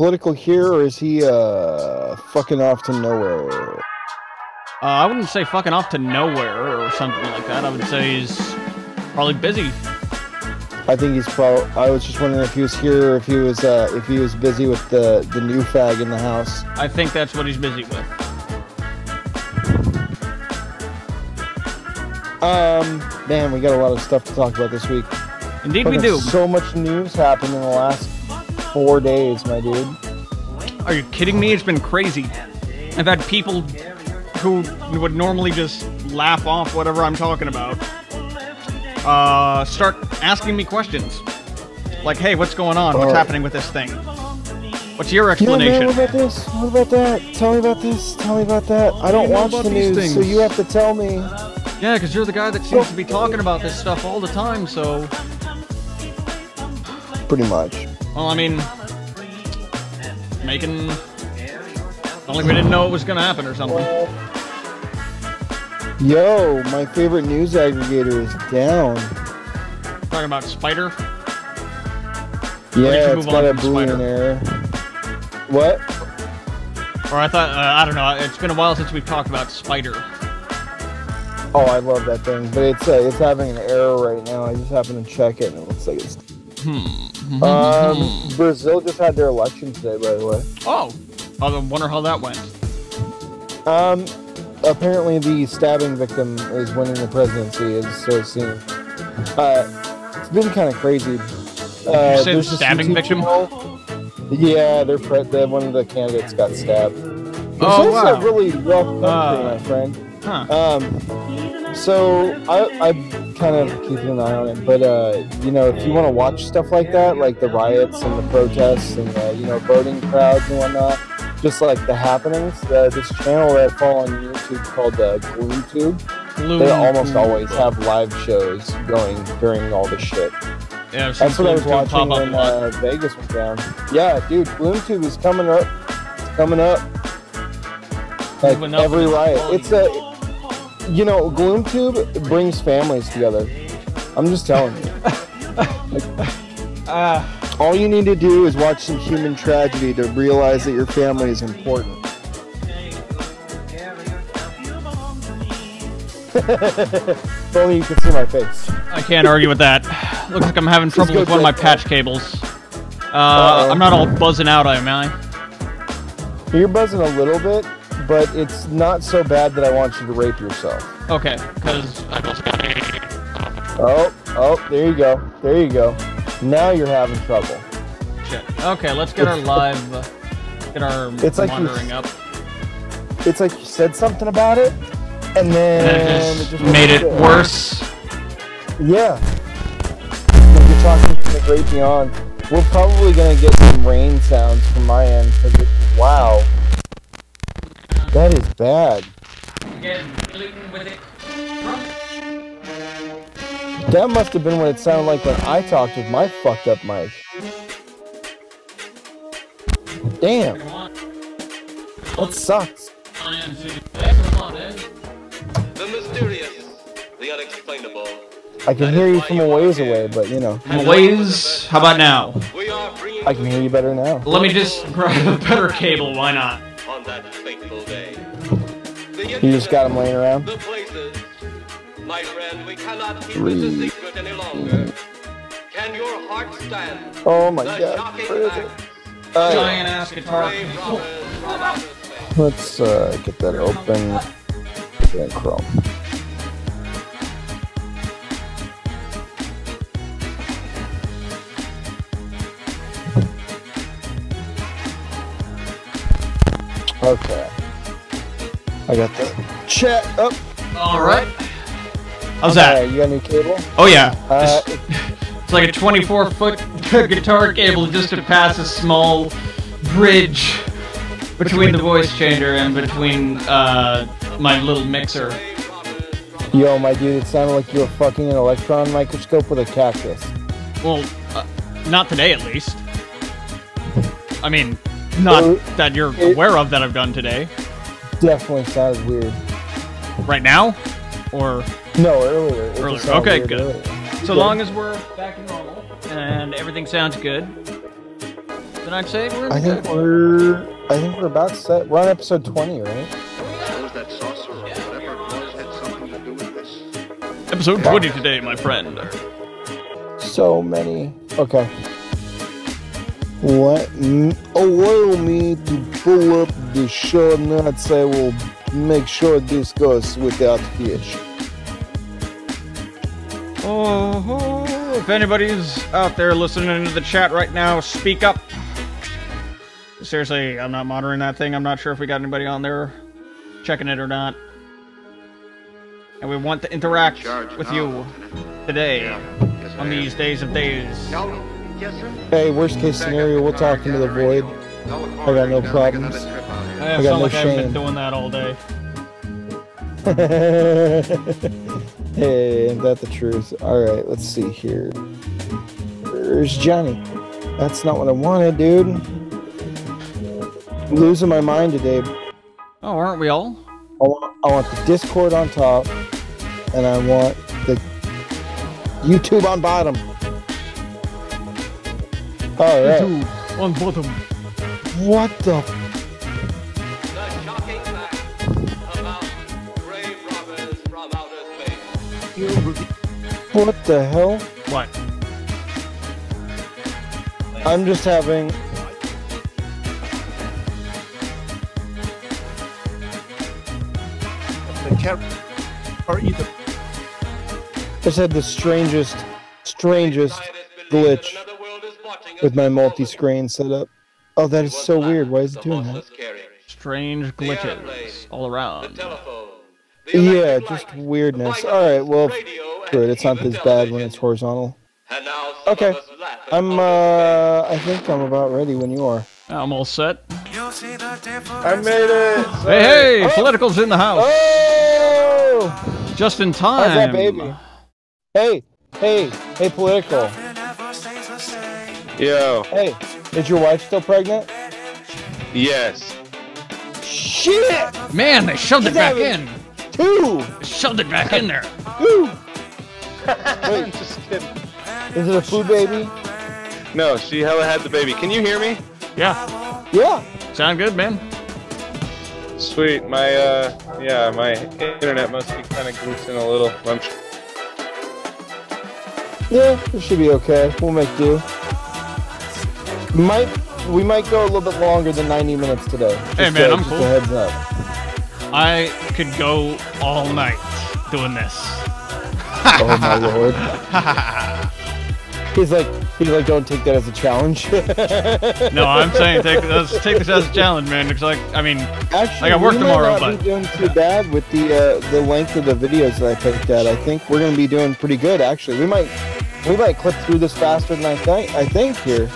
political here, or is he fucking off to nowhere? I wouldn't say fucking off to nowhere or something like that. I would say he's probably busy. I think he's probably. I was just wondering if he was here, or if he was busy with the new fag in the house. I think that's what he's busy with. Man, we got a lot of stuff to talk about this week. Indeed, we do. So much news happened in the last 4 days, my dude. Are you kidding me? It's been crazy. I've had people who would normally just laugh off whatever I'm talking about start asking me questions. Like, hey, what's going on? What's happening with this thing? What's your explanation? Man, what about this? What about that? Tell me about this. Tell me about that. I don't watch the news, so you have to tell me. Yeah, because you're the guy that seems to be talking about this stuff all the time, so... Pretty much. Well, I mean... Making... Not like we didn't know it was gonna happen or something. Yo, my favorite news aggregator is down. Talking about Spider? Yeah, it's got a Boolean error. What? Or I thought, I don't know, it's been a while since we've talked about Spider. Oh, I love that thing, but it's having an error right now. I just happened to check it, and it looks like it's... Brazil just had their election today, by the way. Oh! I wonder how that went. Apparently the stabbing victim is winning the presidency, as so it seems. It's been kind of crazy. Did you say the stabbing victim? Yeah, one of the candidates got stabbed. Oh, wow. It's a really rough country, my friend. Huh. So I'm kind of keeping an eye on it, but you know, if you want to watch stuff like that, like the riots and the protests and you know, voting crowds and whatnot, just like the happenings, this channel that I follow on YouTube called GloomTube, they almost always have live shows going during all this shit. Yeah, that's what I was watching when Vegas went down. Yeah, dude, GloomTube is coming up. It's coming up. Like every riot. It's a, you know, GloomTube brings families together. I'm just telling you. All you need to do is watch some human tragedy to realize that your family is important. If only you could see my face. I can't argue with that. Looks like I'm having trouble with one of my patch cables. I'm not all buzzing out, am I? You're buzzing a little bit, but it's not so bad that I want you to rape yourself. Okay, because I just got Oh, there you go. There you go. Now you're having trouble. Shit. Okay, let's get our live, get our monitoring up. It's like you said something about it, and then it just made it worse. Yeah. Like you're talking from the great beyond. We're probably gonna get some rain sounds from my end, because wow. That is bad. That must have been what it sounded like when I talked with my fucked up mic. Damn. That sucks. The mysterious, the unexplainable. I can hear you from a ways away, but you know. From a ways? How about now? I can hear you better now. Let me just grab a better cable, why not? On that fateful day. You just got them laying around? The places. My friend, we cannot keep this a secret any longer. Can your heart stand? Oh my god. Where is it? Giant ass guitar. Let's get that open. In Chrome. Okay. I got the chat up. Alright. How's that? You got a new cable? Oh yeah. It's like a 24-foot guitar cable just to pass a small bridge between the voice changer and between my little mixer. Yo, my dude, it sounded like you were fucking an electron microscope with a cactus. Well, not today at least. I mean, not that you're aware of that I've done today. Definitely sounded weird. Right now? Or... No, earlier. Earlier. Okay, good. Earlier. So long as we're back to normal and everything sounds good, then Then I'd say we're in I think we're about set. We're on episode 20, right? That saucer or whatever it was had something to do with this. episode 20 today, my friend. So many. Okay. Allow me to pull up the show notes. I will make sure this goes without fish. Oh, if anybody's out there listening to the chat right now, speak up. Seriously, I'm not monitoring that thing. I'm not sure if we got anybody on there checking it or not. And we want to interact with you today on these days of days. Hey, worst case scenario, we'll talk into the void. I got no problems. I got no shame. I've been doing that all day. Hey, ain't that the truth? Alright, let's see here. Where's Johnny? That's not what I wanted, dude. I'm losing my mind today. Oh, aren't we all? I want the Discord on top, and I want the YouTube on bottom. Alright. YouTube on bottom. What the? The shocking fact about grave robbers from outer space. What the hell? What? I'm just having... Or either. Just had the strangest glitch with my multi-screen setup. Oh, that is so weird. Why is it doing that? Strange glitches all around. Yeah, just weirdness. Alright, well, good. It's not this bad when it's horizontal. Okay. I think I'm about ready when you are. I'm all set. I made it! Hey, political's in the house. Oh! Just in time. How's that baby? Hey, political. Yo. Hey, is your wife still pregnant? Yes. Shit! Man, they shoved it back in. Two! They shoved it back in there. Two! I'm just kidding. Is it a food baby? No, she hella had the baby. Can you hear me? Yeah. Yeah. Sound good, man? Sweet. My my internet must be kind of glitching a little. Yeah, it should be okay. We'll make do. We might go a little bit longer than 90 minutes today. Hey man, I'm cool. A heads up. I could go all night doing this. Oh my lord. He's like, don't take that as a challenge. No, I'm saying take this as a challenge, man. Because actually, I got work tomorrow, but be doing too bad with the length of the videos that I picked out. I think we're gonna be doing pretty good. Actually, we might clip through this faster than I think here.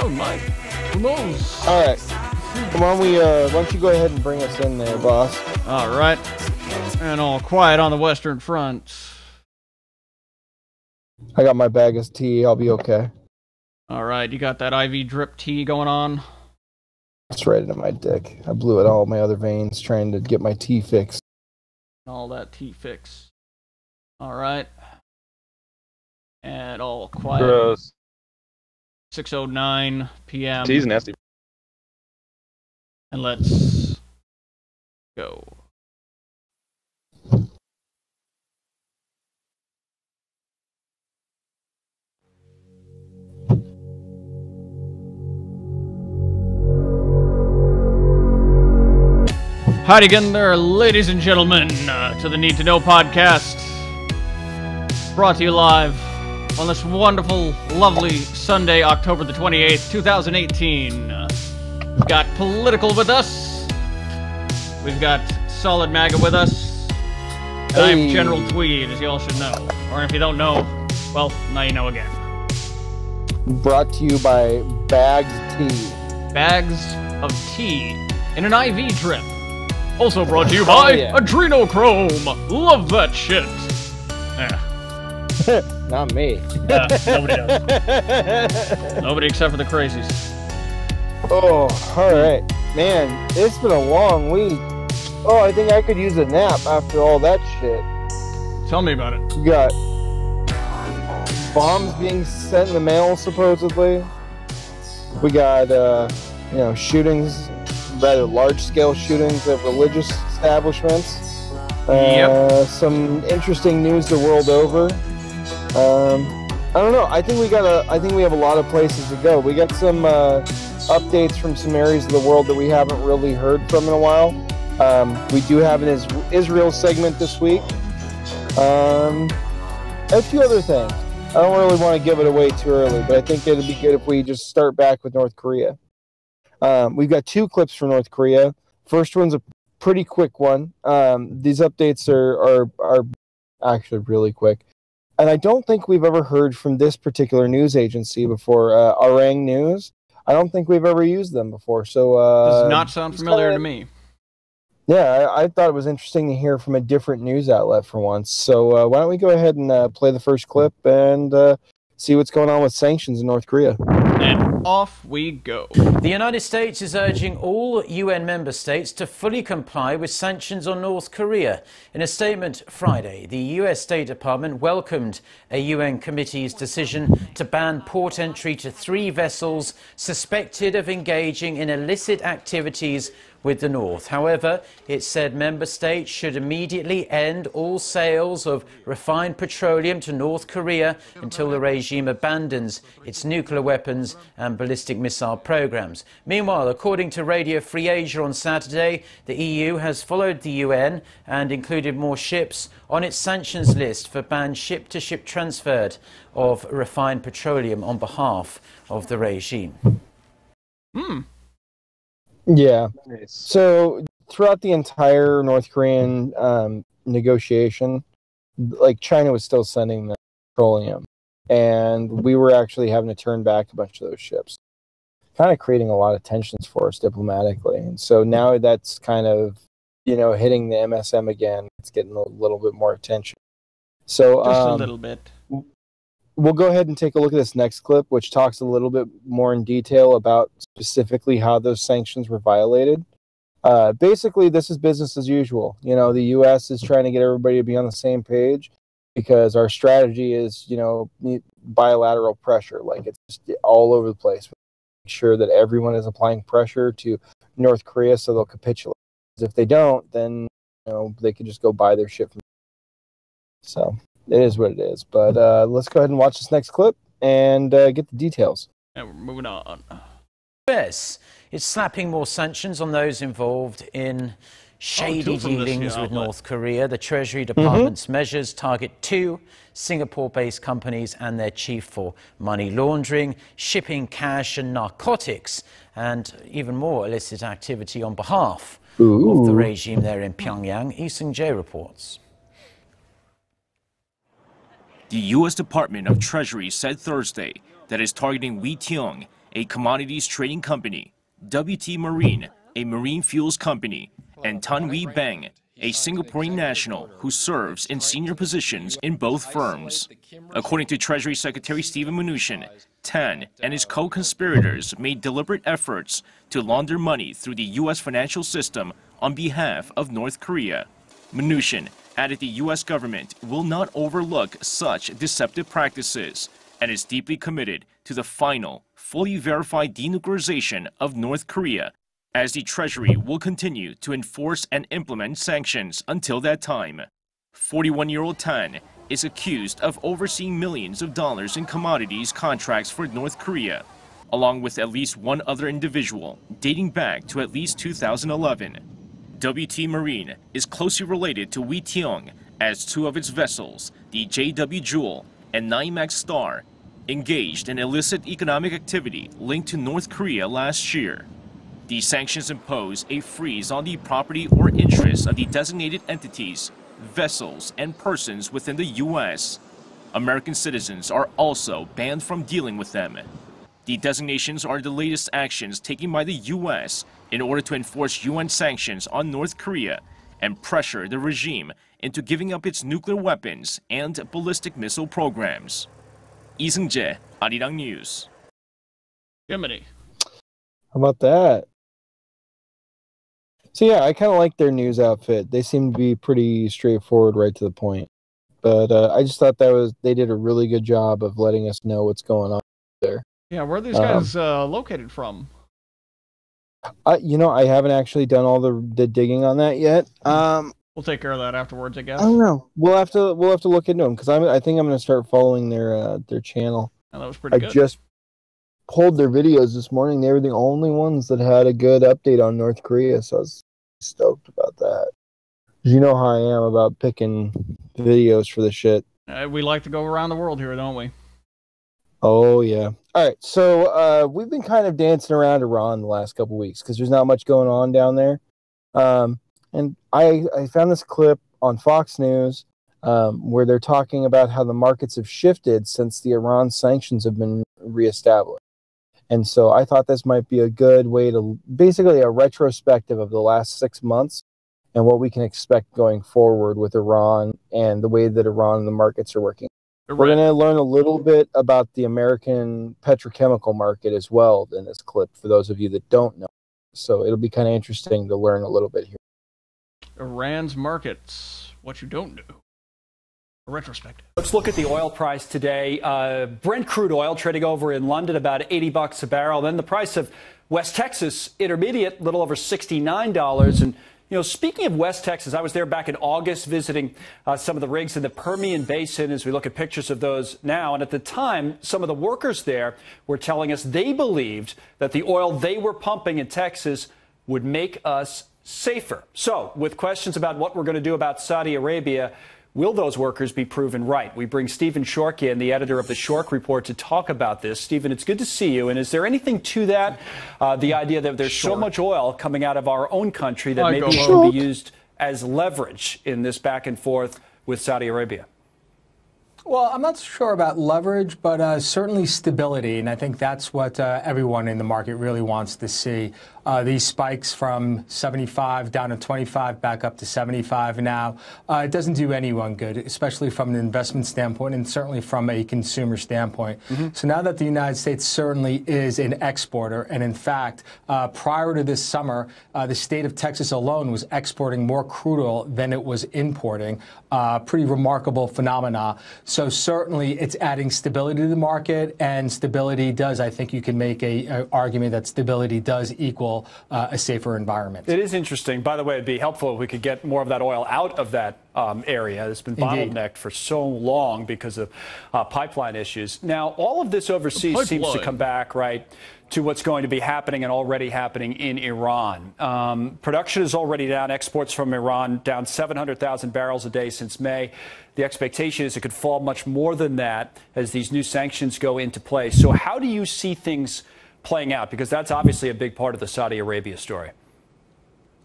Oh my, who knows? All right, come on. Why don't you go ahead and bring us in there, boss? All right, and all quiet on the Western Front. I got my bag of tea. I'll be okay. All right, you got that IV drip tea going on? It's right into my dick. I blew it all my other veins trying to get my tea fixed. All that tea fix. All right. And all quiet. Gross. 6:09 p.m. Tea's nasty. And let's go. Howdy again there, ladies and gentlemen, to the Need to Know podcast. Brought to you live on this wonderful, lovely Sunday, October the 28th, 2018. We've got Political with us. We've got Solid MAGA with us. And I'm General Tweed, as you all should know. Or if you don't know, well, now you know again. Brought to you by Bags Tea. Bags of tea in an IV drip. Also brought to you by Adrenochrome. Love that shit. Yeah. Not me. Yeah, nobody does. Nobody except for the crazies. Oh, alright. Man, it's been a long week. Oh, I think I could use a nap after all that shit. Tell me about it. You got bombs being sent in the mail, supposedly. We got shootings, rather large-scale shootings of religious establishments. Some interesting news the world over. I don't know. I think we have a lot of places to go. We got some updates from some areas of the world that we haven't really heard from in a while. We do have an Israel segment this week. A few other things. I don't really want to give it away too early, but I think it'd be good if we just start back with North Korea. We've got 2 clips from North Korea. First one's a pretty quick one. These updates are actually really quick. And I don't think we've ever heard from this particular news agency before, Arang News. I don't think we've ever used them before. So does not sound familiar to me. Yeah, I thought it was interesting to hear from a different news outlet for once. So why don't we go ahead and play the first clip and see what's going on with sanctions in North Korea. And off we go. The United States is urging all UN member states to fully comply with sanctions on North Korea. In a statement Friday, the US State Department welcomed a UN committee's decision to ban port entry to 3 vessels suspected of engaging in illicit activities with the North. However, it said member states should immediately end all sales of refined petroleum to North Korea until the regime abandons its nuclear weapons and ballistic missile programs. Meanwhile, according to Radio Free Asia on Saturday, the EU has followed the UN and included more ships on its sanctions list for banned ship-to-ship transfer of refined petroleum on behalf of the regime. Yeah. Nice. So throughout the entire North Korean negotiation, like China was still sending the petroleum, and we were actually having to turn back a bunch of those ships, kind of creating a lot of tensions for us diplomatically. And so now that's kind of hitting the MSM again. It's getting a little bit more attention. So just a little bit. We'll go ahead and take a look at this next clip, which talks a little bit more in detail about specifically how those sanctions were violated. Basically, this is business as usual. The U.S. is trying to get everybody to be on the same page because our strategy is, bilateral pressure. Like, it's just all over the place. Make sure that everyone is applying pressure to North Korea so they'll capitulate. Because if they don't, then, they could just go buy their shit from. So it is what it is. But let's go ahead and watch this next clip and get the details. And we're moving on. US is slapping more sanctions on those involved in shady dealings with North Korea. The Treasury Department's measures target 2 Singapore-based companies and their chief for money laundering, shipping cash and narcotics, and even more illicit activity on behalf of the regime there in Pyongyang. Lee Seung-jae reports. The U.S. Department of Treasury said Thursday that it's targeting Wheationg, a commodities trading company, WT Marine, a marine fuels company, and Tan Wee Bang, a Singaporean national who serves in senior positions in both firms. According to Treasury Secretary Steven Mnuchin, Tan and his co-conspirators made deliberate efforts to launder money through the U.S. financial system on behalf of North Korea. Mnuchin added the U.S. government will not overlook such deceptive practices and is deeply committed to the final, fully verified denuclearization of North Korea, as the Treasury will continue to enforce and implement sanctions until that time. 41-year-old Tan is accused of overseeing millions of dollars in commodities contracts for North Korea, along with at least one other individual dating back to at least 2011. WT Marine is closely related to Wheationg, as 2 of its vessels, the JW Jewel and NYMEX Star, engaged in illicit economic activity linked to North Korea last year. The sanctions impose a freeze on the property or interests of the designated entities, vessels, and persons within the U.S. American citizens are also banned from dealing with them. The designations are the latest actions taken by the U.S. in order to enforce UN sanctions on North Korea and pressure the regime into giving up its nuclear weapons and ballistic missile programs. Lee Seung-jae, Arirang News. Germany. How about that? So yeah, I kind of like their news outfit. They seem to be pretty straightforward, right to the point. But I just thought they did a really good job of letting us know what's going on there. Yeah, where are these guys located from? You know, I haven't actually done all the digging on that yet. We'll take care of that afterwards, I guess. I don't know. We'll have to look into them because I think I'm going to start following their channel. Oh, that was pretty good. I just pulled their videos this morning. They were the only ones that had a good update on North Korea, so I was stoked about that. You know how I am about picking videos for this shit. We like to go around the world here, don't we? Oh, yeah. All right, so we've been kind of dancing around Iran the last couple weeks because there's not much going on down there. And I found this clip on Fox News where they're talking about how the markets have shifted since the Iran sanctions have been reestablished. And so I thought this might be a good way to, basically a retrospective of the last 6 months and what we can expect going forward with Iran and the way that Iran and the markets are working. We're going to learn a little bit about the American petrochemical market as well in this clip, for those of you that don't know. So it'll be kind of interesting to learn a little bit here. Iran's markets, what you don't know. A retrospective. Let's look at the oil price today. Brent crude oil trading over in London about $80 a barrel. Then the price of West Texas Intermediate, a little over $69. And you know, speaking of West Texas, I was there back in August visiting some of the rigs in the Permian Basin as we look at pictures of those now. And at the time, some of the workers there were telling us they believed that the oil they were pumping in Texas would make us safer. So with questions about what we're going to do about Saudi Arabia, will those workers be proven right? We bring Stephen Shork in, the editor of the Shork Report, to talk about this. Stephen, it's good to see you. And is there anything to that, the idea that there's so much oil coming out of our own country that maybe it should be used as leverage in this back and forth with Saudi Arabia? Well, I'm not sure about leverage, but certainly stability. And I think that's what everyone in the market really wants to see. These spikes from 75 down to 25, back up to 75 now, it doesn't do anyone good, especially from an investment standpoint and certainly from a consumer standpoint. So now that the United States certainly is an exporter, and in fact, prior to this summer, the state of Texas alone was exporting more crude oil than it was importing. Pretty remarkable phenomena. So certainly it's adding stability to the market, and stability does, I think you can make an argument that stability does equal a safer environment. It is interesting. By the way, it'd be helpful if we could get more of that oil out of that area. It's been bottlenecked for so long because of pipeline issues. Now, all of this overseas seems to come back, right, to what's going to be happening and already happening in Iran. Production is already down. Exports from Iran down 700,000 barrels a day since May. The expectation is it could fall much more than that as these new sanctions go into place. So how do you see things playing out? Because that's obviously a big part of the Saudi Arabia story.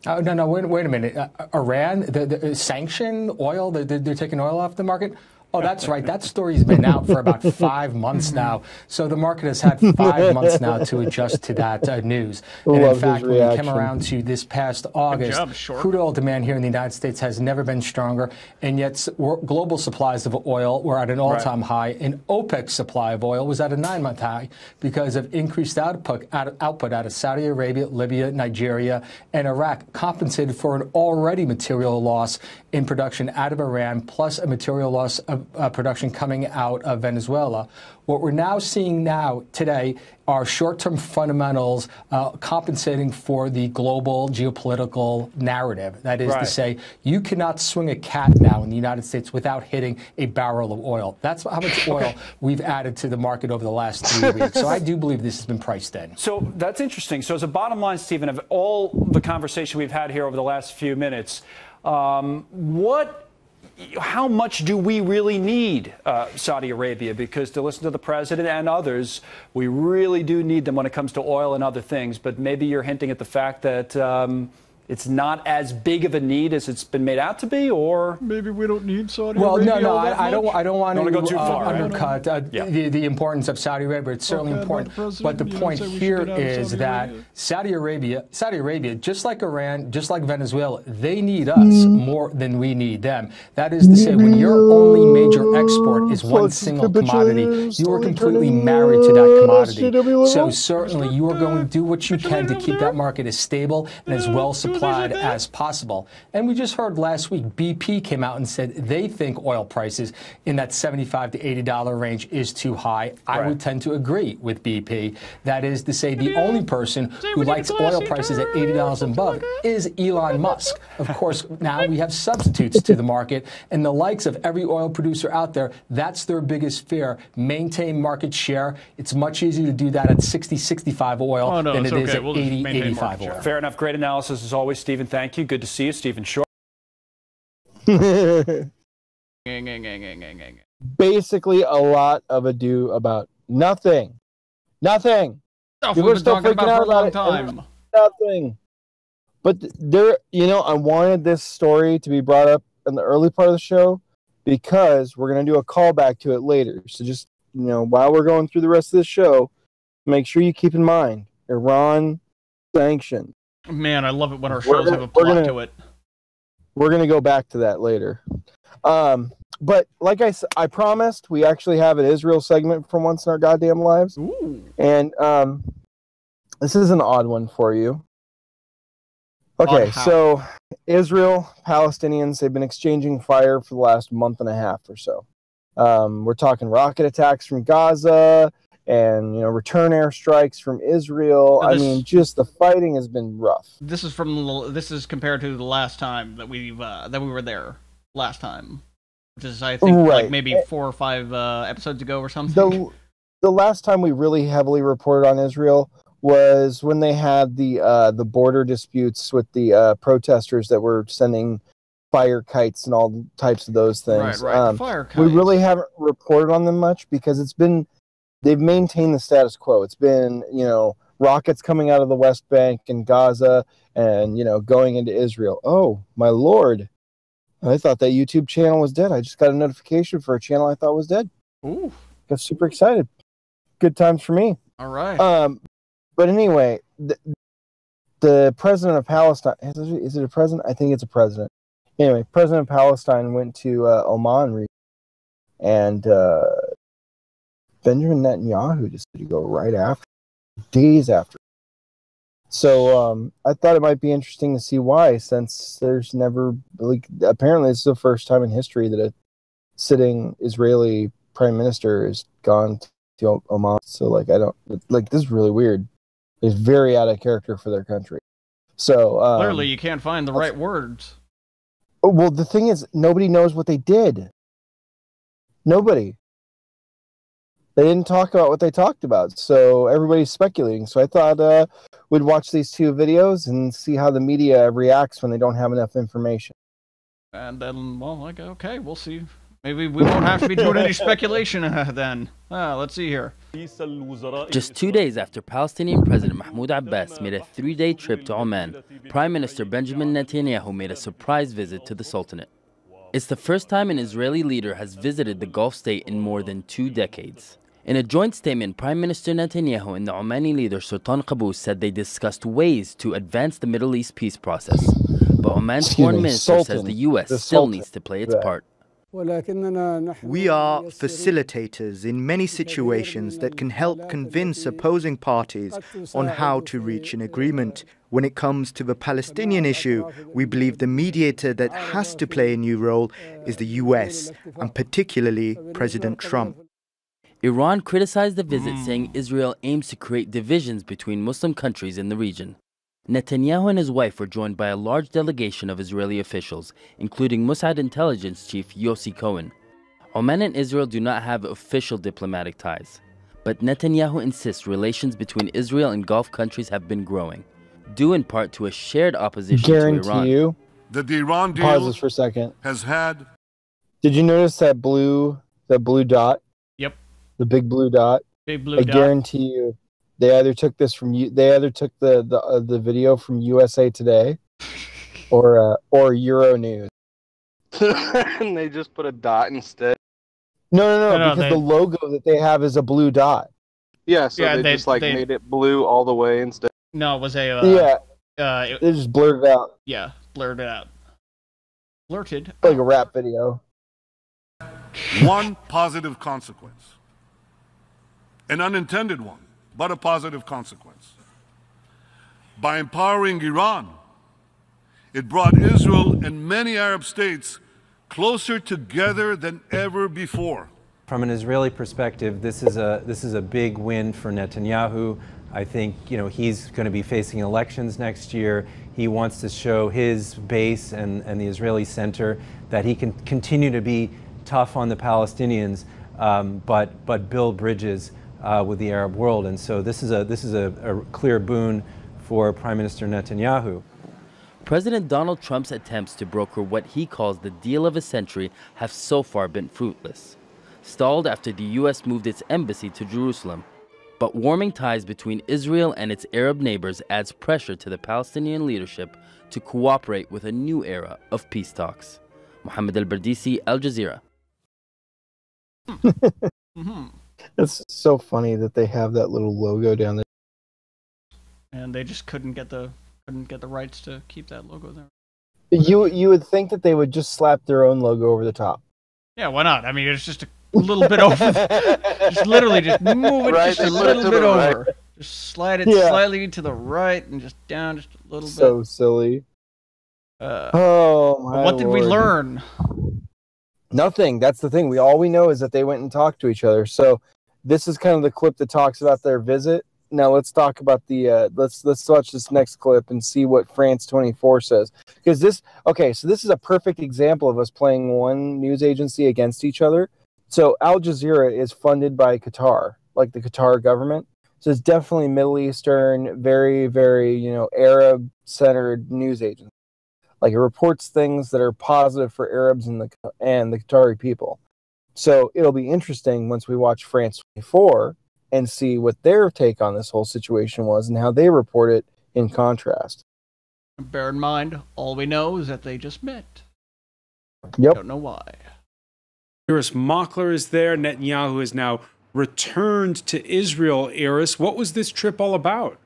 No, wait a minute. Iran, the sanction oil, they're taking oil off the market? Oh, that's right. That story's been out for about 5 months now. So the market has had 5 months now to adjust to that news. And in fact, when we came around to this past August, crude oil demand here in the United States has never been stronger. And yet global supplies of oil were at an all-time high. And OPEC's supply of oil was at a 9-month high because of increased output out of Saudi Arabia, Libya, Nigeria, and Iraq, compensated for an already material loss in production out of Iran, plus a material loss of production coming out of Venezuela. What we're now seeing today are short-term fundamentals compensating for the global geopolitical narrative. That is to say, you cannot swing a cat now in the United States without hitting a barrel of oil. That's how much oil we've added to the market over the last 3 weeks. So I do believe this has been priced in. So that's interesting. So as a bottom line, Stephen, of all the conversation we've had here over the last few minutes, how much do we really need Saudi Arabia? Because to listen to the president and others, we really do need them when it comes to oil and other things. But maybe you're hinting at the fact that it's not as big of a need as it's been made out to be, or maybe we don't need Saudi Arabia. Well, no, I don't want to go too far, undercut the importance of Saudi Arabia. It's certainly important, but the point here is that Saudi Arabia, just like Iran, just like Venezuela, they need us more than we need them. That is to say, when your only major export is one single commodity, you are completely married to that commodity. So certainly you are going to do what you can to keep that market as stable and as well supplied complied as possible. And we just heard last week BP came out and said they think oil prices in that $75 to $80 range is too high. I would tend to agree with BP. That is to say, the only person who likes oil prices at $80 and above is Elon Musk. Of course, now we have substitutes to the market, and the likes of every oil producer out there, that's their biggest fear. Maintain market share. It's much easier to do that at 60, 65 oil than it is at 80, 85 oil. Fair enough. Great analysis as always, Stephen. Thank you. Good to see you, Stephen Short. Basically, a lot of ado about nothing. Nothing. People are still freaking out about it. Nothing. But there, I wanted this story to be brought up in the early part of the show because we're going to do a callback to it later. So just, while we're going through the rest of the show, make sure you keep in mind Iran sanctions. Man, I love it when our shows have a plot to it. We're going to go back to that later. But like I promised, we actually have an Israel segment for once in our goddamn lives. Ooh. And this is an odd one for you. Okay, so Israel, Palestinians, they've been exchanging fire for the last month and a half or so. We're talking rocket attacks from Gaza and, return airstrikes from Israel. I mean, just the fighting has been rough. This is compared to the last time that we were there last time, which is, I think, like maybe 4 or 5 episodes ago or something. The last time we really heavily reported on Israel was when they had the border disputes with the protesters that were sending fire kites and all types of those things. Right. Fire kites. We really haven't reported on them much because they've maintained the status quo. It's been, rockets coming out of the West Bank and Gaza and, going into Israel. Oh, my Lord. I thought that YouTube channel was dead. I just got a notification for a channel I thought was dead. Ooh. Got super excited. Good times for me. All right. But anyway, the president of Palestine, is it a president? I think it's a president. Anyway, president of Palestine went to Oman and Benjamin Netanyahu decided to go right after, days after. So I thought it might be interesting to see why, since there's never, apparently it's the first time in history that a sitting Israeli prime minister has gone to Oman. So, this is really weird. It's very out of character for their country. So clearly, you can't find the right words. Well, the thing is, nobody knows what they did. Nobody. They didn't talk about what they talked about, so everybody's speculating. So I thought we'd watch these 2 videos and see how the media reacts when they don't have enough information. And then, okay, we'll see. Maybe we won't have to be doing any speculation then. Let's see here. Just 2 days after Palestinian President Mahmoud Abbas made a 3-day trip to Oman, Prime Minister Benjamin Netanyahu made a surprise visit to the Sultanate. It's the first time an Israeli leader has visited the Gulf state in more than 2 decades. In a joint statement, Prime Minister Netanyahu and the Omani leader Sultan Qaboos said they discussed ways to advance the Middle East peace process. But Oman's foreign minister says the U.S. still needs to play its part. We are facilitators in many situations that can help convince opposing parties on how to reach an agreement. When it comes to the Palestinian issue, we believe the mediator that has to play a new role is the US, and particularly President Trump. Iran criticized the visit, saying Israel aims to create divisions between Muslim countries in the region. Netanyahu and his wife were joined by a large delegation of Israeli officials, including Mossad intelligence chief Yossi Cohen. Oman and Israel do not have official diplomatic ties, but Netanyahu insists relations between Israel and Gulf countries have been growing, due in part to a shared opposition to Iran. Guarantee you that the Iran deal pause this for a second. Has had. Did you notice that blue dot? Yep. The big blue dot. Big blue dot. I guarantee you. They either took this from they either took the video from USA Today or Euronews. And they just put a dot instead. No, because the logo that they have is a blue dot. Yeah, so they just made it blue all the way instead. No, it was a they just blurred it out. Yeah, blurred it out. Blurted. Like a rap video. One positive consequence. An unintended one, but a positive consequence. By empowering Iran, It brought Israel and many Arab states closer together than ever before. From an Israeli perspective, this is a big win for Netanyahu. I think he's going to be facing elections next year. He wants to show his base and the Israeli center that he can continue to be tough on the Palestinians, but build bridges with the Arab world. And so this is a clear boon for Prime Minister Netanyahu. President Donald Trump's attempts to broker what he calls the deal of a century have so far been fruitless, stalled after the U.S. moved its embassy to Jerusalem. But warming ties between Israel and its Arab neighbors adds pressure to the Palestinian leadership to cooperate with a new era of peace talks. Mohammed Al-Bardisi, Al Jazeera. It's so funny that they have that little logo down there. And they just couldn't get the rights to keep that logo there. You would think that they would just slap their own logo over the top. Yeah, why not? I mean, it's just a little bit over. Just literally just move it just a little bit over. Right. Just slide it slightly to the right and just down just a little bit. So silly. Oh my What did we learn? Nothing. That's the thing. All we know is that they went and talked to each other. So this is kind of the clip that talks about their visit. Now let's talk about the let's watch this next clip and see what France 24 says. Because this is a perfect example of us playing one news agency against each other. So Al Jazeera is funded by Qatar, like the Qatar government. So it's definitely Middle Eastern, very, very, Arab-centered news agency. Like it reports things that are positive for Arabs and the Qatari people. So it'll be interesting once we watch France 24 and see what their take on this whole situation was and how they report it in contrast. Bear in mind, all we know is that they just met. Yep. Don't know why. Iris Mockler is there. Netanyahu has now returned to Israel. Iris, what was this trip all about?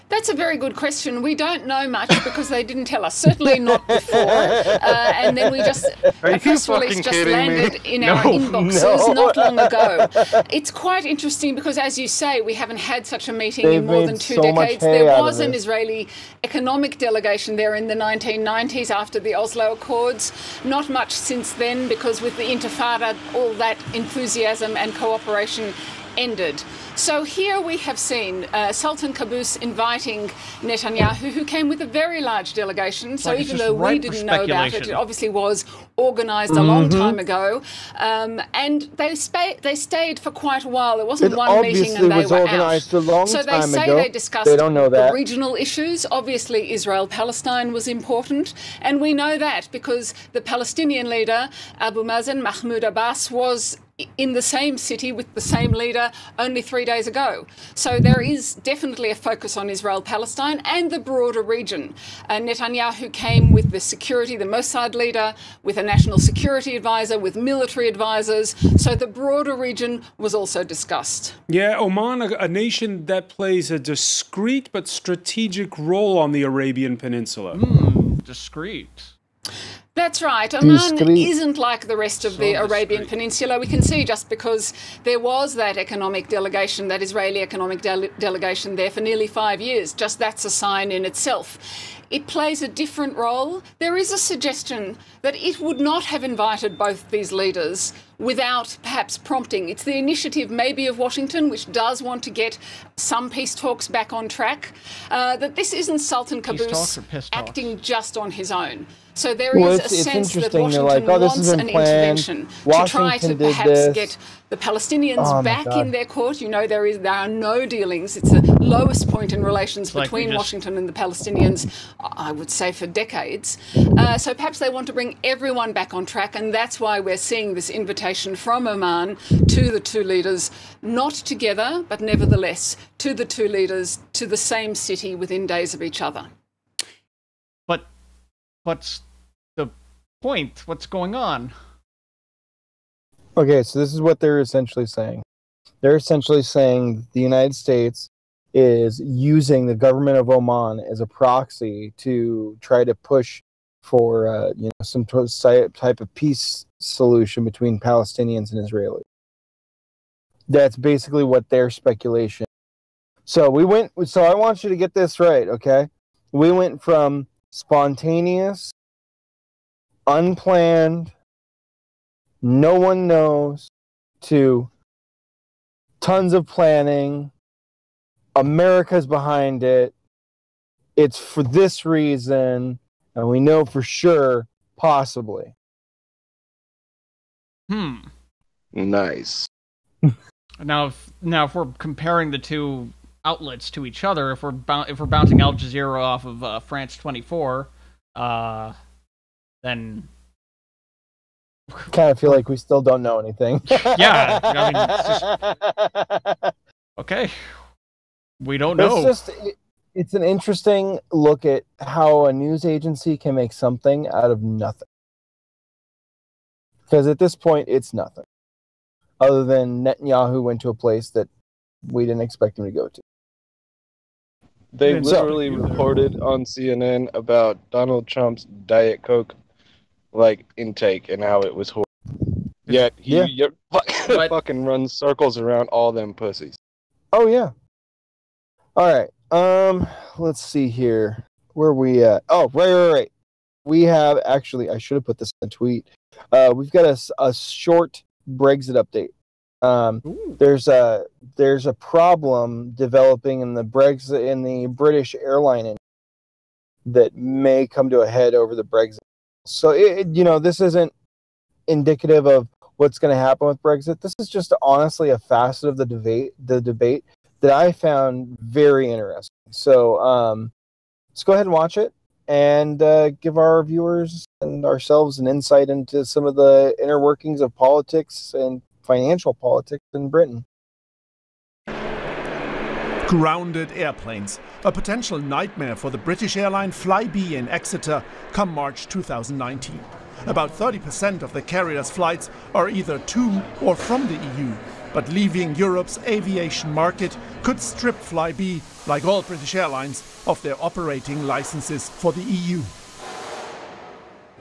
That's a very good question. We don't know much because they didn't tell us. Certainly not before. And then a press release just landed in our inboxes not long ago. It's quite interesting because, as you say, we haven't had such a meeting in more than 2 decades. There was an Israeli economic delegation there in the 1990s after the Oslo Accords. Not much since then because with the Intifada, all that enthusiasm and cooperation ended. So here we have seen Sultan Qaboos inviting Netanyahu, who came with a very large delegation. So even though we didn't know about it, it obviously was organised a long time ago. And they stayed for quite a while. It wasn't one meeting and they were out. So they say they discussed the regional issues. Obviously, Israel-Palestine was important. And we know that because the Palestinian leader, Abu Mazen, Mahmoud Abbas, was in the same city with the same leader only 3 days ago. So there is definitely a focus on Israel-Palestine and the broader region. Netanyahu came with the Mossad leader, with a national security advisor, with military advisors. So the broader region was also discussed. Yeah, Oman, a nation that plays a discreet but strategic role on the Arabian Peninsula. Discreet. That's right. Oman isn't like the rest of the Arabian Peninsula. We can see just because there was that economic delegation, that Israeli economic delegation there for nearly 5 years. Just that's a sign in itself. It plays a different role. There is a suggestion that it would not have invited both these leaders without perhaps prompting. It's the initiative maybe of Washington, which does want to get some peace talks back on track, that this isn't Sultan Qaboos acting just on his own. So there is a sense that Washington wants an intervention to try to perhaps get the Palestinians back in their court. You know, there are no dealings. It's the lowest point in relations between Washington and the Palestinians, I would say, for decades. So perhaps they want to bring everyone back on track, and that's why we're seeing this invitation from Oman to the two leaders, not together, but nevertheless to the two leaders, to the same city within days of each other. But what's the point? What's going on? Okay, so this is what they're essentially saying. They're essentially saying the United States is using the government of Oman as a proxy to try to push for some type of peace solution between Palestinians and Israelis. That's basically what their speculation. So I want you to get this right, okay? We went from spontaneous, unplanned, no one knows, to tons of planning. America's behind it. It's for this reason, and we know for sure, possibly. Nice. Now, if we're comparing the two outlets to each other, if we're bouncing Al Jazeera off of France 24, then kind of feel like we still don't know anything. Yeah, I mean, it's just, okay, we don't know. It's an interesting look at how a news agency can make something out of nothing. Because at this point, it's nothing. Other than Netanyahu went to a place that we didn't expect him to go to. They literally reported on CNN about Donald Trump's Diet Coke intake and how it was horrible. Yet he fucking runs circles around all them pussies. Oh yeah. All right. Let's see here. Where are we at? Oh, right. We have actually. I should have put this in the tweet. We've got a short Brexit update. There's a problem developing in the British airline industry that may come to a head over the Brexit. So this isn't indicative of what's going to happen with Brexit. This is just honestly a facet of the debate that I found very interesting. So let's go ahead and watch it and give our viewers and ourselves an insight into some of the inner workings of politics and financial politics in Britain. Grounded airplanes, a potential nightmare for the British airline Flybe in Exeter come March 2019. About 30% of the carrier's flights are either to or from the EU, but leaving Europe's aviation market could strip Flybe, like all British airlines, of their operating licenses for the EU.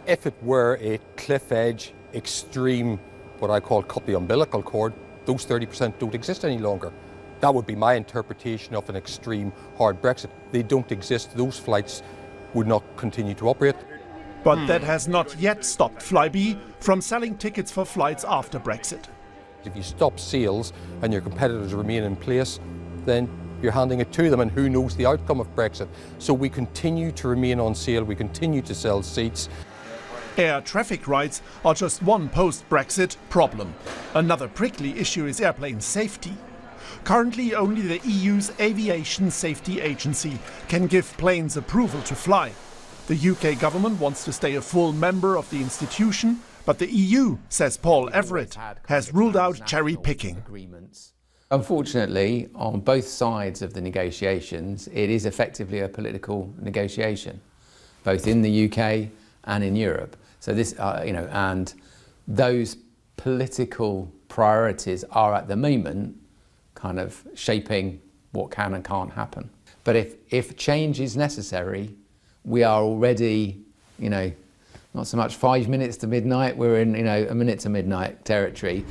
If it were a cliff edge, extreme, what I call cut the umbilical cord, those 30% don't exist any longer. That would be my interpretation of an extreme hard Brexit. They don't exist. Those flights would not continue to operate. But that has not yet stopped Flybe from selling tickets for flights after Brexit. If you stop sales and your competitors remain in place, then you're handing it to them, and who knows the outcome of Brexit. So we continue to remain on sale, we continue to sell seats. Air traffic rights are just one post-Brexit problem. Another prickly issue is airplane safety. Currently, only the EU's Aviation Safety Agency can give planes approval to fly. The UK government wants to stay a full member of the institution, but the EU, says Paul Everett, has ruled out cherry-picking. Unfortunately, on both sides of the negotiations, it is effectively a political negotiation, both in the UK and in Europe. So this, and those political priorities are at the moment kind of shaping what can and can't happen. But if change is necessary, we are already, not so much 5 minutes to midnight, we're in, a minute to midnight territory.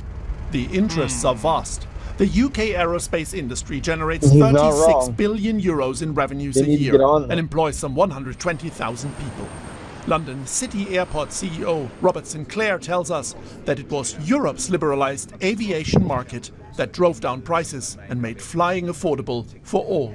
The interests are vast. The UK aerospace industry generates 36 billion euros in revenues a year and employs some 120,000 people. London City Airport CEO Robert Sinclair tells us that it was Europe's liberalised aviation market that drove down prices and made flying affordable for all.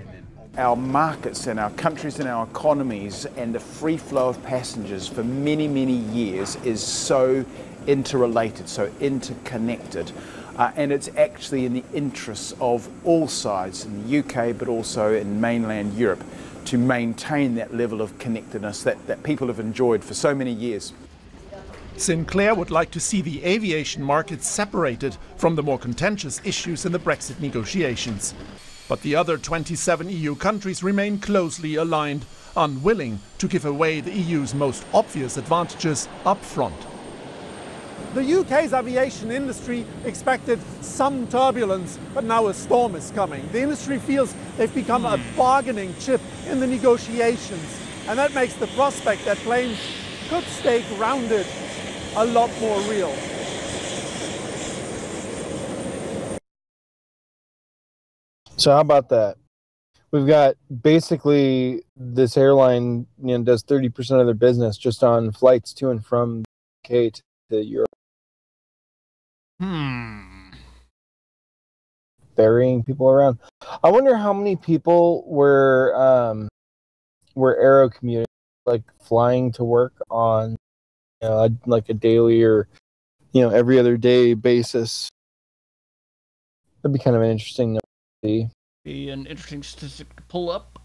Our markets and our countries and our economies and the free flow of passengers for many, many years is so interrelated, so interconnected. And it's actually in the interests of all sides in the UK, but also in mainland Europe, to maintain that level of connectedness that people have enjoyed for so many years. Sinclair would like to see the aviation market separated from the more contentious issues in the Brexit negotiations. But the other 27 EU countries remain closely aligned, unwilling to give away the EU's most obvious advantages up front. The UK's aviation industry expected some turbulence, but now a storm is coming. The industry feels they've become a bargaining chip in the negotiations, and that makes the prospect that planes could stay grounded a lot more real. So how about that? we've got basically this airline, does 30% of their business just on flights to and from UK to Europe. Ferrying people around. I wonder how many people were aero commuting, like flying to work on, like a daily or every other day basis. That'd be kind of an interesting number to see. Be an interesting statistic to pull up.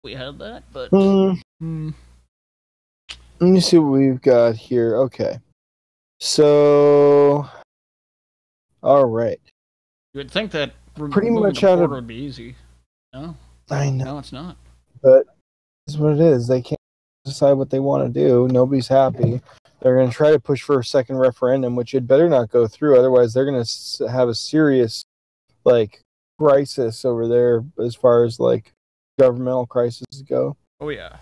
We had that, but Let me see what we've got here. Okay, so all right. You would think that Pretty much the out of- border would be easy. No, I know. no, it's not. But this is what it is. They can't decide what they want to do. Nobody's happy. They're going to try to push for a second referendum, which it better not go through. Otherwise, they're going to have a serious, crisis over there as far as, governmental crises go. Oh, yeah.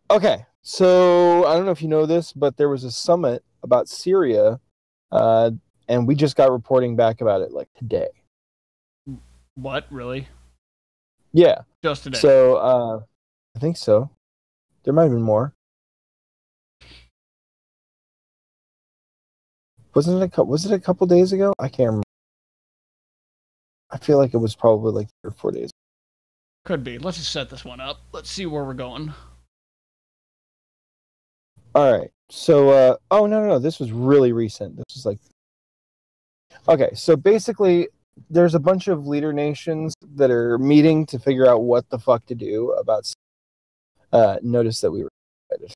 Okay. So, I don't know if you know this, but there was a summit about Syria, and we just got reporting back about it, today. What? Really? Yeah. Just today. So, I think so. There might have been more. Was it a couple days ago? I can't remember. I feel like it was probably 3 or 4 days. Could be. Let's just set this one up. Let's see where we're going. All right. So, oh, no. This was really recent. This was okay. So basically, there's a bunch of leader nations that are meeting to figure out what the fuck to do about. Notice that we were excited.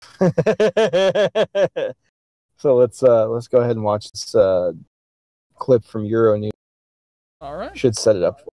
So let's go ahead and watch this clip from Euronews. All right. Should set it up.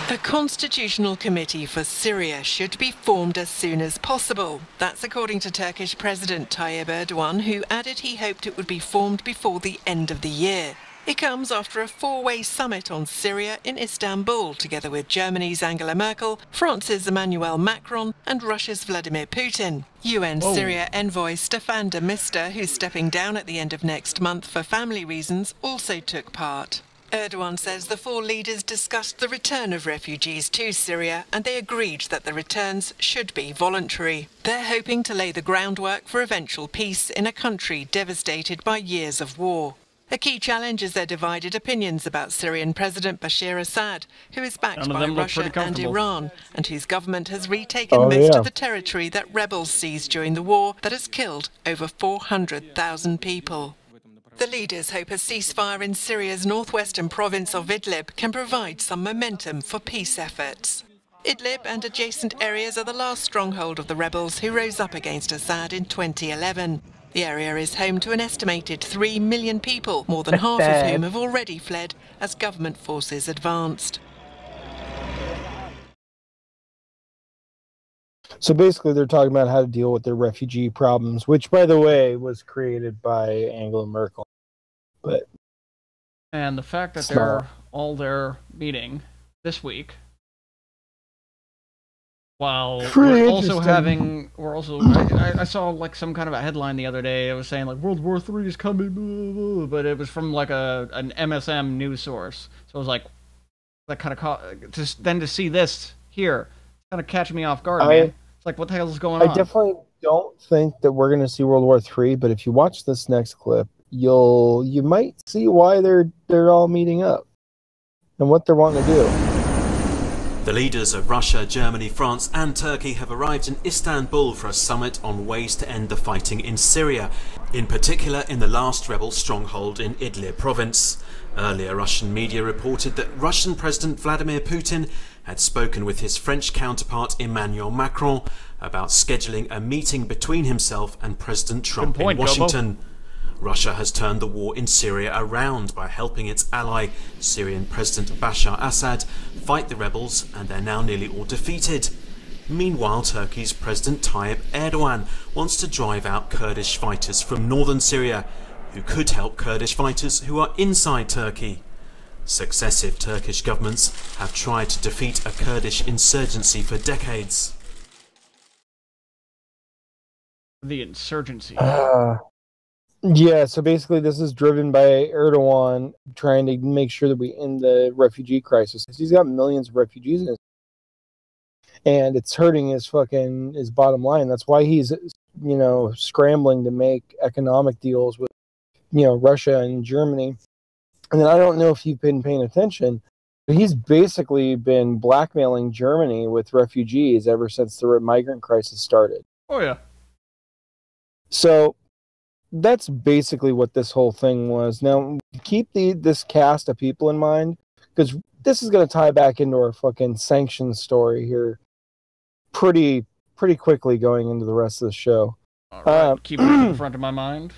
The Constitutional Committee for Syria should be formed as soon as possible. That's according to Turkish President Tayyip Erdogan, who added he hoped it would be formed before the end of the year. It comes after a four-way summit on Syria in Istanbul, together with Germany's Angela Merkel, France's Emmanuel Macron and Russia's Vladimir Putin. UN Syria envoy Staffan de Mistura, who's stepping down at the end of next month for family reasons, also took part. Erdogan says the four leaders discussed the return of refugees to Syria and they agreed that the returns should be voluntary. They're hoping to lay the groundwork for eventual peace in a country devastated by years of war. A key challenge is their divided opinions about Syrian President Bashar Assad, who is backed by Russia and Iran, and whose government has retaken most of the territory that rebels seized during the war that has killed over 400,000 people. The leaders hope a ceasefire in Syria's northwestern province of Idlib can provide some momentum for peace efforts. Idlib and adjacent areas are the last stronghold of the rebels who rose up against Assad in 2011. The area is home to an estimated 3 million people, more than half of whom have already fled as government forces advanced. So basically, they're talking about how to deal with their refugee problems, which, by the way, was created by Angela Merkel. And the fact that they're all there meeting this week, while we're also I saw some kind of a headline the other day. It was saying World War III is coming, blah, blah, blah, but it was from an MSM news source. So it was that kind of to see this here, kind of catching me off guard. Man. It's what the hell is going on? I definitely don't think that we're going to see World War III, but if you watch this next clip, you might see why they're all meeting up and what they're wanting to do. The leaders of Russia, Germany, France and Turkey have arrived in Istanbul for a summit on ways to end the fighting in Syria, in particular in the last rebel stronghold in Idlib province. Earlier, Russian media reported that Russian President Vladimir Putin had spoken with his French counterpart Emmanuel Macron about scheduling a meeting between himself and President Trump in Washington. Jobo. Russia has turned the war in Syria around by helping its ally, Syrian President Bashar Assad, fight the rebels, and they're now nearly all defeated. Meanwhile, Turkey's President Tayyip Erdogan wants to drive out Kurdish fighters from northern Syria, who could help Kurdish fighters who are inside Turkey. Successive Turkish governments have tried to defeat a Kurdish insurgency for decades. The insurgency. Yeah, so basically this is driven by Erdogan trying to make sure that we end the refugee crisis. He's got millions of refugees in his, and it's hurting his bottom line. That's why he's, scrambling to make economic deals with, Russia and Germany. And then I don't know if you've been paying attention, but he's basically been blackmailing Germany with refugees ever since the migrant crisis started. Oh, yeah. So that's basically what this whole thing was. Now, keep this cast of people in mind, because this is going to tie back into our fucking sanctions story here pretty quickly going into the rest of the show. All right, keep it in front of my mind.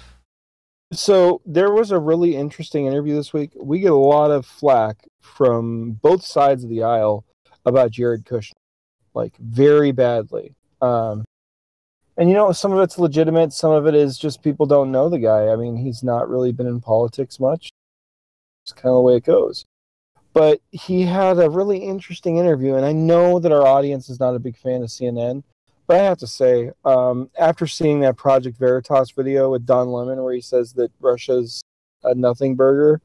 So there was a really interesting interview this week. We get a lot of flack from both sides of the aisle about Jared Kushner, like very badly. And some of it's legitimate, some of it is just people don't know the guy. I mean, he's not really been in politics much. It's kind of the way it goes. But he had a really interesting interview, and I know that our audience is not a big fan of CNN, but I have to say, after seeing that Project Veritas video with Don Lemon where he says that Russia's a nothing burger,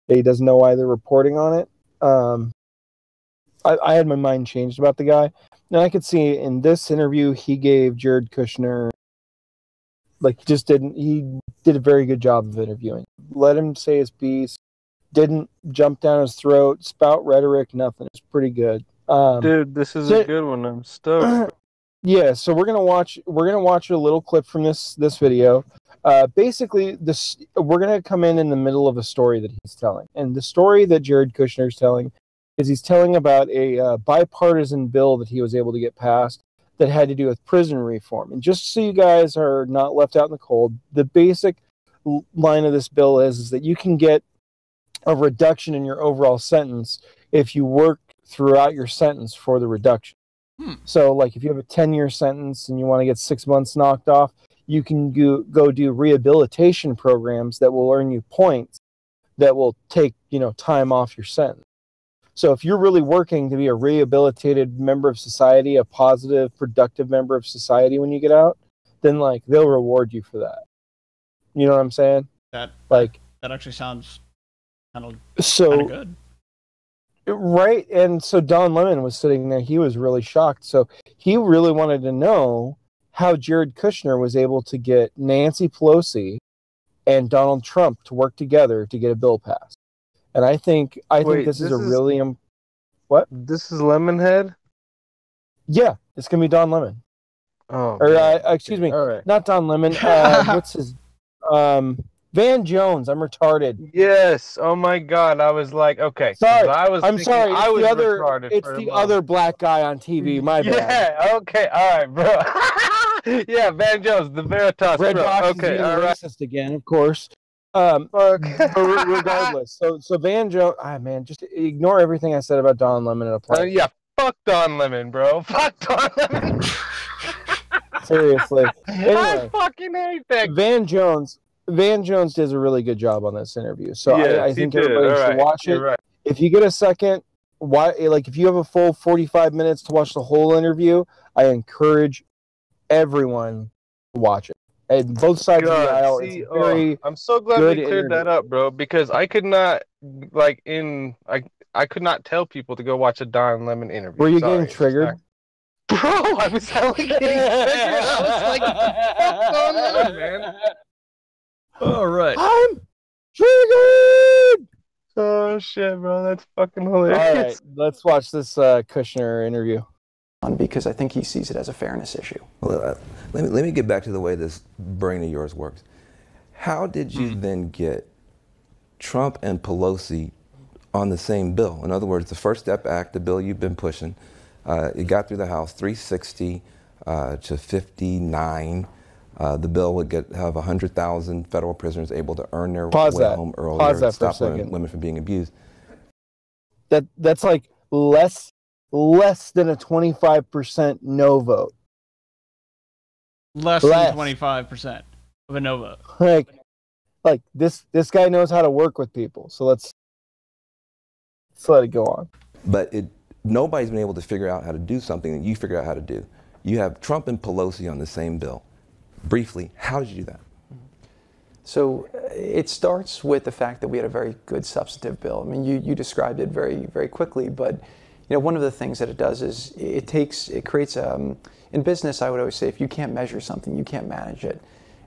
that he doesn't know why they're reporting on it, I had my mind changed about the guy. Now, I could see in this interview, he gave Jared Kushner, he did a very good job of interviewing. Let him say his piece, didn't jump down his throat, spout rhetoric, nothing. It's pretty good. Dude, this is a good one. I'm stoked. Yeah, so we're gonna watch a little clip from this video. Basically, we're gonna come in the middle of a story that he's telling, and the story that Jared Kushner is telling is he's telling about a bipartisan bill that he was able to get passed that had to do with prison reform. And just so you guys are not left out in the cold, the basic line of this bill is that you can get a reduction in your overall sentence if you work throughout your sentence for the reduction. So, like, if you have a 10-year sentence and you want to get 6 months knocked off, you can go do rehabilitation programs that will earn you points that will take, time off your sentence. So if you're really working to be a rehabilitated member of society, a positive, productive member of society when you get out, then, they'll reward you for that. You know what I'm saying? That actually sounds kind of good. Right, and so Don Lemon was sitting there. He was really shocked. So he really wanted to know how Jared Kushner was able to get Nancy Pelosi and Donald Trump to work together to get a bill passed. And I think this is a really what? This is Lemonhead? Yeah, it's gonna be Don Lemon. Oh, excuse me, all right. Not Don Lemon. What's his? Van Jones. I'm retarded. Yes. Oh my God. I was like, okay. Sorry. I'm sorry. It's the other black guy on TV. My bad. Yeah. Okay. All right, bro. Yeah, Van Jones, the Veritas. Red Box okay. Is All right. Racist again, of course. But regardless, so Van Jones. Man, just ignore everything I said about Don Lemon and apply. Yeah. Fuck Don Lemon, bro. Fuck Don Lemon. Seriously. Anyway, I fucking hate that. Van Jones does a really good job on this interview, so yes, I think everybody should watch it. Right. If you get a second, if you have a full 45 minutes to watch the whole interview, I encourage everyone to watch it. And both sides of the aisle. I'm so glad we cleared that up, bro, because I could not I could not tell people to go watch a Don Lemon interview. Were you getting triggered? Bro, I was getting triggered. I was like, fuck Don Lemon, man. All right. I'm triggered! Oh, shit, bro. That's fucking hilarious. All right, let's watch this Kushner interview. Because I think he sees it as a fairness issue. Well, let me get back to the way this brain of yours works. How did you then get Trump and Pelosi on the same bill? In other words, the First Step Act, the bill you've been pushing, it got through the House 360 to 59. The bill would have 100,000 federal prisoners able to earn their way home earlier, stop women from being abused. That's like less than a 25% no vote. Less than 25% of a no vote. Like this guy knows how to work with people. So let's let it go on. But nobody's been able to figure out how to do something that you figure out how to do. You have Trump and Pelosi on the same bill. Briefly, how did you do that? So it starts with the fact that we had a very good substantive bill. I mean, you described it very, very quickly, but one of the things that it does is it creates, in business, I would always say, if you can't measure something, you can't manage it.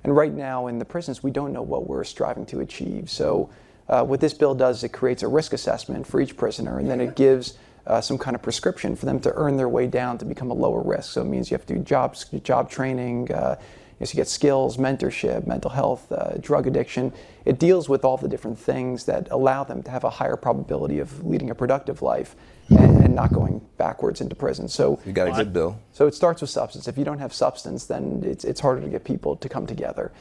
And right now in the prisons, we don't know what we're striving to achieve. So what this bill does is it creates a risk assessment for each prisoner, and then it gives some kind of prescription for them to earn their way down to become a lower risk. So it means you have to do job training, you get skills, mentorship, mental health, drug addiction. It deals with all the different things that allow them to have a higher probability of leading a productive life and not going backwards into prison. So you got a good bill. So it starts with substance. If you don't have substance, then it's harder to get people to come together.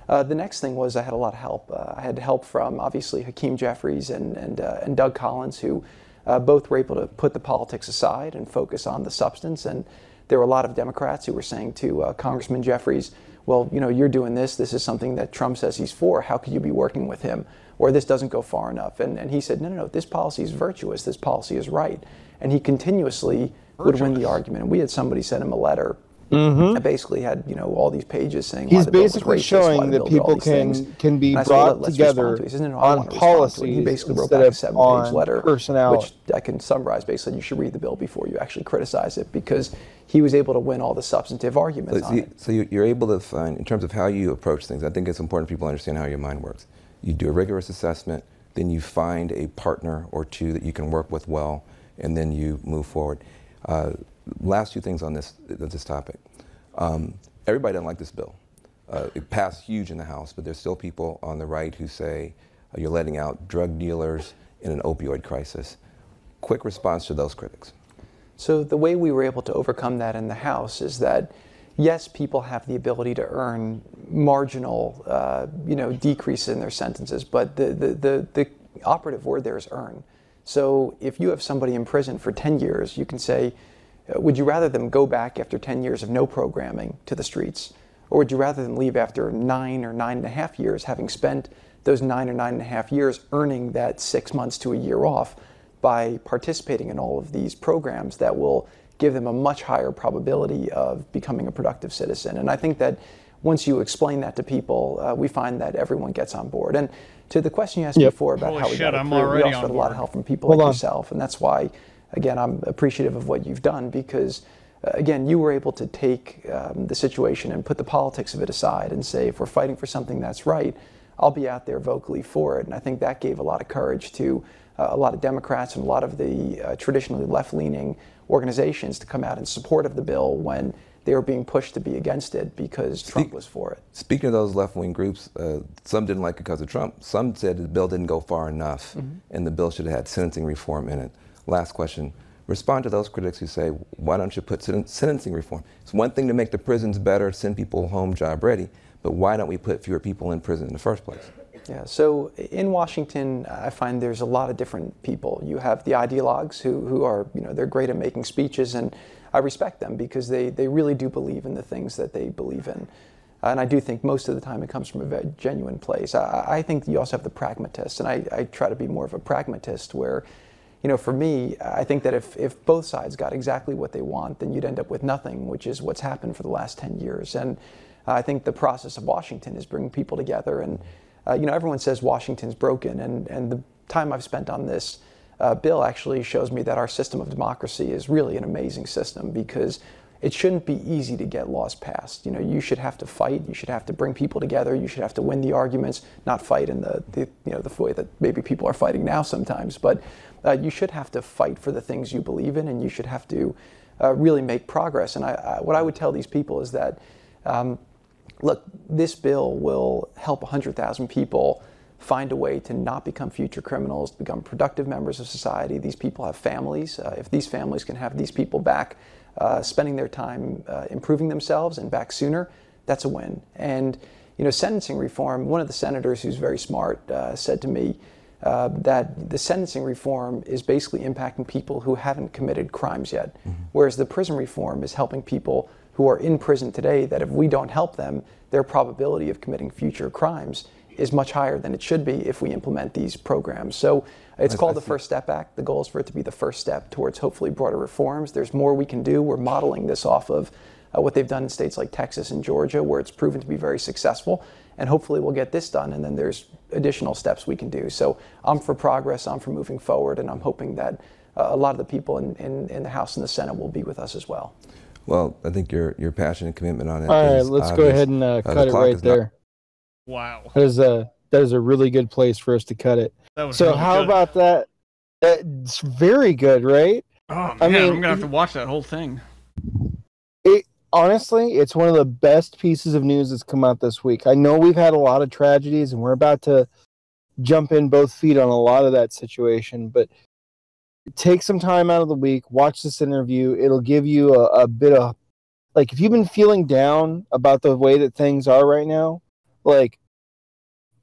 The next thing was I had a lot of help. I had help from, obviously, Hakeem Jeffries and Doug Collins, who both were able to put the politics aside and focus on the substance. And there were a lot of Democrats who were saying to Congressman Jeffries, well, you're doing this. This is something that Trump says he's for. How could you be working with him? Or this doesn't go far enough. And he said, no, this policy is virtuous. This policy is right. And he continuously would win the argument. And we had somebody send him a letter that basically had, all these pages saying he's why the bill was basically racist, showing that people can be brought together on policy. He basically wrote back a 7-page letter, which I can summarize. Basically, you should read the bill before you actually criticize it, because he was able to win all the substantive arguments on it. So you're able to find, in terms of how you approach things, I think it's important people understand how your mind works. You do a rigorous assessment, then you find a partner or two that you can work with well, and then you move forward. Last two things on this topic. Everybody doesn't like this bill. It passed huge in the House, but there's still people on the right who say you're letting out drug dealers in an opioid crisis. Quick response to those critics. So the way we were able to overcome that in the House is that, yes, people have the ability to earn marginal, decrease in their sentences, but the operative word there is earn. So if you have somebody in prison for 10 years, you can say, would you rather them go back after 10 years of no programming to the streets, or would you rather them leave after 9 or 9.5 years, having spent those 9 or 9.5 years earning that 6 months to a year off by participating in all of these programs that will give them a much higher probability of becoming a productive citizen? And I think that once you explain that to people, we find that everyone gets on board. And to the question you asked before about how we got approved, we also had a lot of help from people like yourself, and that's why, again, I'm appreciative of what you've done, because, again, you were able to take the situation and put the politics of it aside and say, if we're fighting for something that's right, I'll be out there vocally for it. And I think that gave a lot of courage to a lot of Democrats and a lot of the traditionally left-leaning organizations to come out in support of the bill when they were being pushed to be against it because Trump was for it. Speaking of those left-wing groups, some didn't like it because of Trump. Some said the bill didn't go far enough, and the bill should have had sentencing reform in it. Last question. Respond to those critics who say, why don't you put sentencing reform? It's one thing to make the prisons better, send people home job ready, but why don't we put fewer people in prison in the first place? Yeah, so in Washington, I find there's a lot of different people. You have the ideologues who are, they're great at making speeches, and I respect them because they really do believe in the things that they believe in. And I do think most of the time it comes from a very genuine place. I think you also have the pragmatists, and I try to be more of a pragmatist where, for me, I think that if both sides got exactly what they want, then you'd end up with nothing, which is what's happened for the last 10 years. And I think the process of Washington is bringing people together. And, everyone says Washington's broken. And the time I've spent on this bill actually shows me that our system of democracy is really an amazing system, because it shouldn't be easy to get laws passed. You should have to fight. You should have to bring people together. You should have to win the arguments, not fight in the way that maybe people are fighting now sometimes. But you should have to fight for the things you believe in, and you should have to really make progress. And what I would tell these people is that, look, this bill will help 100,000 people find a way to not become future criminals, to become productive members of society. These people have families. If these families can have these people back spending their time improving themselves and back sooner, that's a win. And, sentencing reform, one of the senators who's very smart said to me that the sentencing reform is basically impacting people who haven't committed crimes yet, whereas the prison reform is helping people who are in prison today, that if we don't help them, their probability of committing future crimes is much higher than it should be if we implement these programs. So it's called the First Step Act. The goal is for it to be the first step towards hopefully broader reforms. There's more we can do. We're modeling this off of what they've done in states like Texas and Georgia, where it's proven to be very successful. and hopefully we'll get this done, and then there's additional steps we can do. So I'm for progress, I'm for moving forward, and I'm hoping that a lot of the people in the House and the Senate will be with us as well. Well, I think your passion and commitment on it. All right, let's go ahead and cut it right there. Wow. That is a really good place for us to cut it. That was so really how good. about that? That's very good, right? Oh man, I mean, I'm gonna have to watch that whole thing. Honestly, it's one of the best pieces of news that's come out this week. I know we've had a lot of tragedies, and we're about to jump in both feet on a lot of that situation, but take some time out of the week, watch this interview. It'll give you a bit of, like, if you've been feeling down about the way that things are right now, like,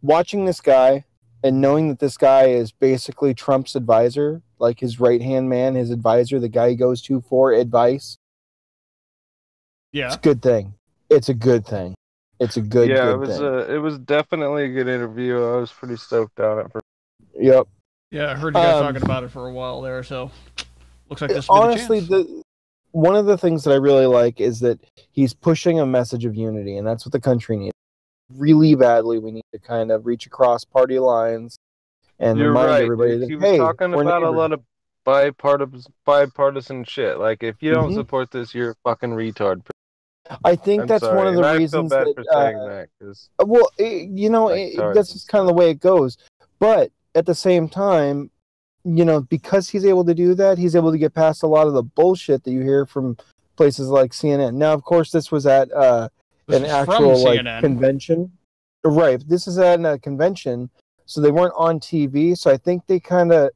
watching this guy and knowing that this guy is basically Trump's advisor, like his right-hand man, his advisor, the guy he goes to for advice. Yeah. It's a good thing. It's a good thing. It's a good, yeah, good thing. it was definitely a good interview. I was pretty stoked on it. Yep. Yeah, I heard you guys talking about it for a while there, so looks like this will be the chance. Honestly, one of the things that I really like is that he's pushing a message of unity, and that's what the country needs. Really badly, we need to kind of reach across party lines and remind everybody that, he was hey, talking we're about neighbors. a lot of bipartisan shit. Like, if you don't support this, you're a fucking retard. I think that's one of the reasons I feel bad for saying that. Well, that's just kind of the way it goes. But at the same time, because he's able to do that, he's able to get past a lot of the bullshit that you hear from places like CNN. Now, of course, this was at an actual convention, right? This is at a convention, so they weren't on TV. So I think they kind of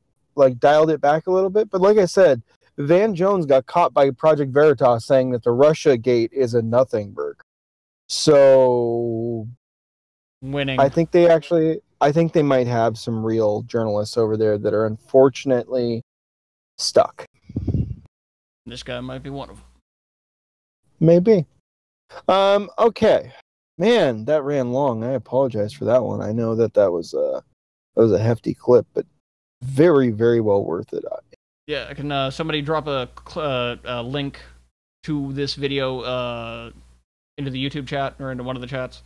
dialed it back a little bit. But like I said, Van Jones got caught by Project Veritas saying that the Russia gate is a nothing burger. So winning. I think they might have some real journalists over there that are unfortunately stuck. This guy might be one of them. Maybe. Okay. Man, that ran long. I apologize for that one. I know that was a hefty clip, but very, very well worth it. Yeah, can somebody drop a link to this video into the YouTube chat or into one of the chats?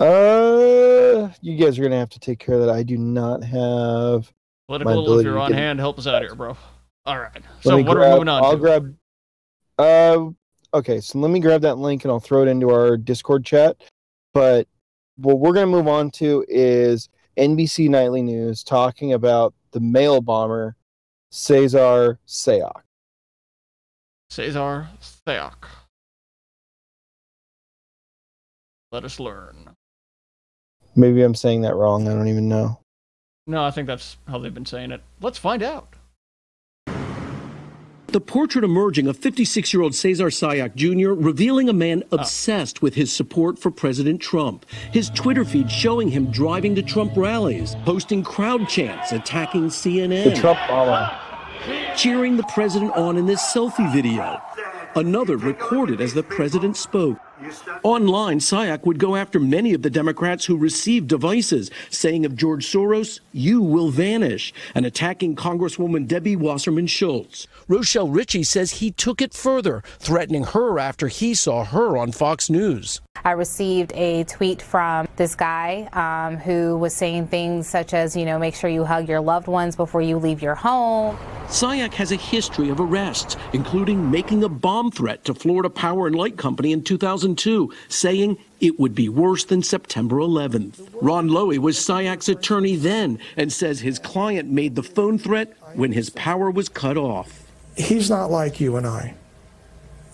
You guys are gonna have to take care of that. I do not have political. If you're on hand, help us out here, bro. All right. So what are we moving on to? I'll grab. Okay, so let me grab that link and I'll throw it into our Discord chat. But what we're gonna move on to is NBC Nightly News talking about the mail bomber Cesar Sayoc. Cesar Sayoc. Let us learn. Maybe I'm saying that wrong. I don't even know. No, I think that's how they've been saying it. Let's find out. The portrait emerging of 56-year-old Cesar Sayoc Jr., revealing a man obsessed with his support for President Trump. His Twitter feed showing him driving to Trump rallies, posting crowd chants, attacking CNN. The Trump bomber. Cheering the president on in this selfie video. Another recorded as the president spoke. Online, Sayoc would go after many of the Democrats who received devices, saying of George Soros, "You will vanish," and attacking Congresswoman Debbie Wasserman Schultz. Rochelle Ritchie says he took it further, threatening her after he saw her on Fox News. I received a tweet from this guy who was saying things such as, make sure you hug your loved ones before you leave your home. Sayoc has a history of arrests, including making a bomb threat to Florida Power and Light Company in 2002, saying it would be worse than September 11th. Ron Lowy was Sayoc's attorney then and says his client made the phone threat when his power was cut off. He's not like you and I.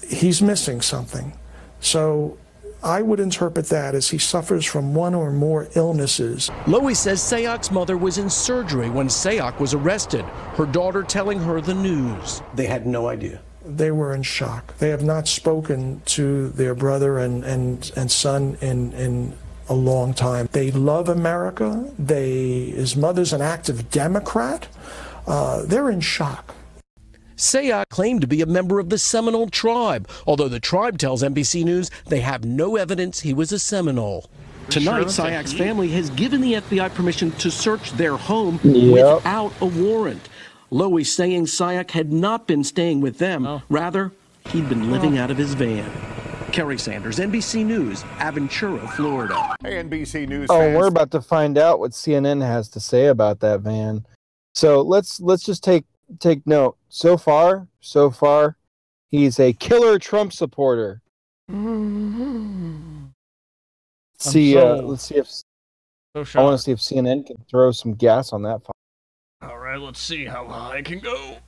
He's missing something. So I would interpret that as he suffers from one or more illnesses. Lowy says Sayoc's mother was in surgery when Sayoc was arrested, her daughter telling her the news. They had no idea. They were in shock. They have not spoken to their brother and son in a long time. They love America. His mother's an active Democrat. They're in shock. Sayoc claimed to be a member of the Seminole tribe, although the tribe tells NBC News they have no evidence he was a Seminole. Tonight, Sayoc's family has given the FBI permission to search their home without a warrant. Lowy saying Sayoc had not been staying with them. Rather, he'd been living out of his van. Kerry Sanders, NBC News, Aventura, Florida. Hey, NBC News Oh, fans. we're about to find out what CNN has to say about that van. So let's just take note. So far, he's a killer Trump supporter. Let's see if I want to see if CNN can throw some gas on that fire. All right, let's see how high I can go.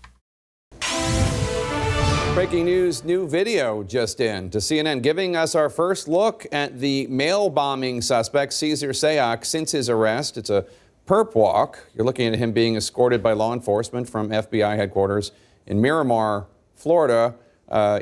Breaking news, new video just in to CNN giving us our first look at the mail bombing suspect, Cesar Sayoc, since his arrest. It's a perp walk. You're looking at him being escorted by law enforcement from FBI headquarters in Miramar, Florida.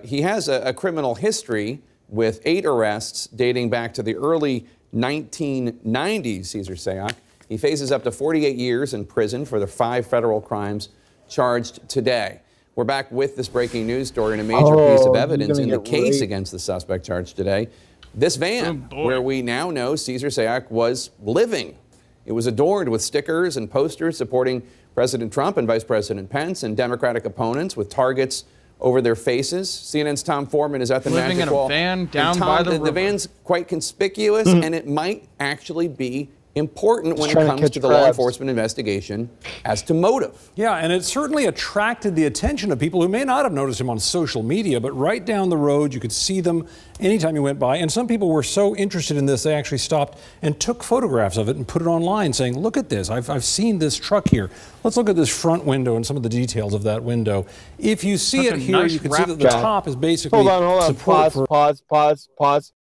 He has a criminal history with 8 arrests dating back to the early 1990s, Cesar Sayoc. He faces up to 48 years in prison for the 5 federal crimes charged today. We're back with this breaking news story and a major piece of evidence in the case against the suspect charged today. This van, where we now know Cesar Sayoc was living. It was adorned with stickers and posters supporting President Trump and Vice President Pence and Democratic opponents with targets over their faces. CNN's Tom Foreman is at the Living Magic in a Wall. van down Tom, by the river. The van's quite conspicuous, and it might actually be important when it comes to the law enforcement investigation as to motive. Yeah, and it certainly attracted the attention of people who may not have noticed him on social media, but right down the road you could see them anytime you went by. And some people were so interested in this they actually stopped and took photographs of it and put it online saying, look at this, I've seen this truck here. Let's look at this front window and some of the details of that window. If you see it here, you can see that the top is basically Hold on. Pause.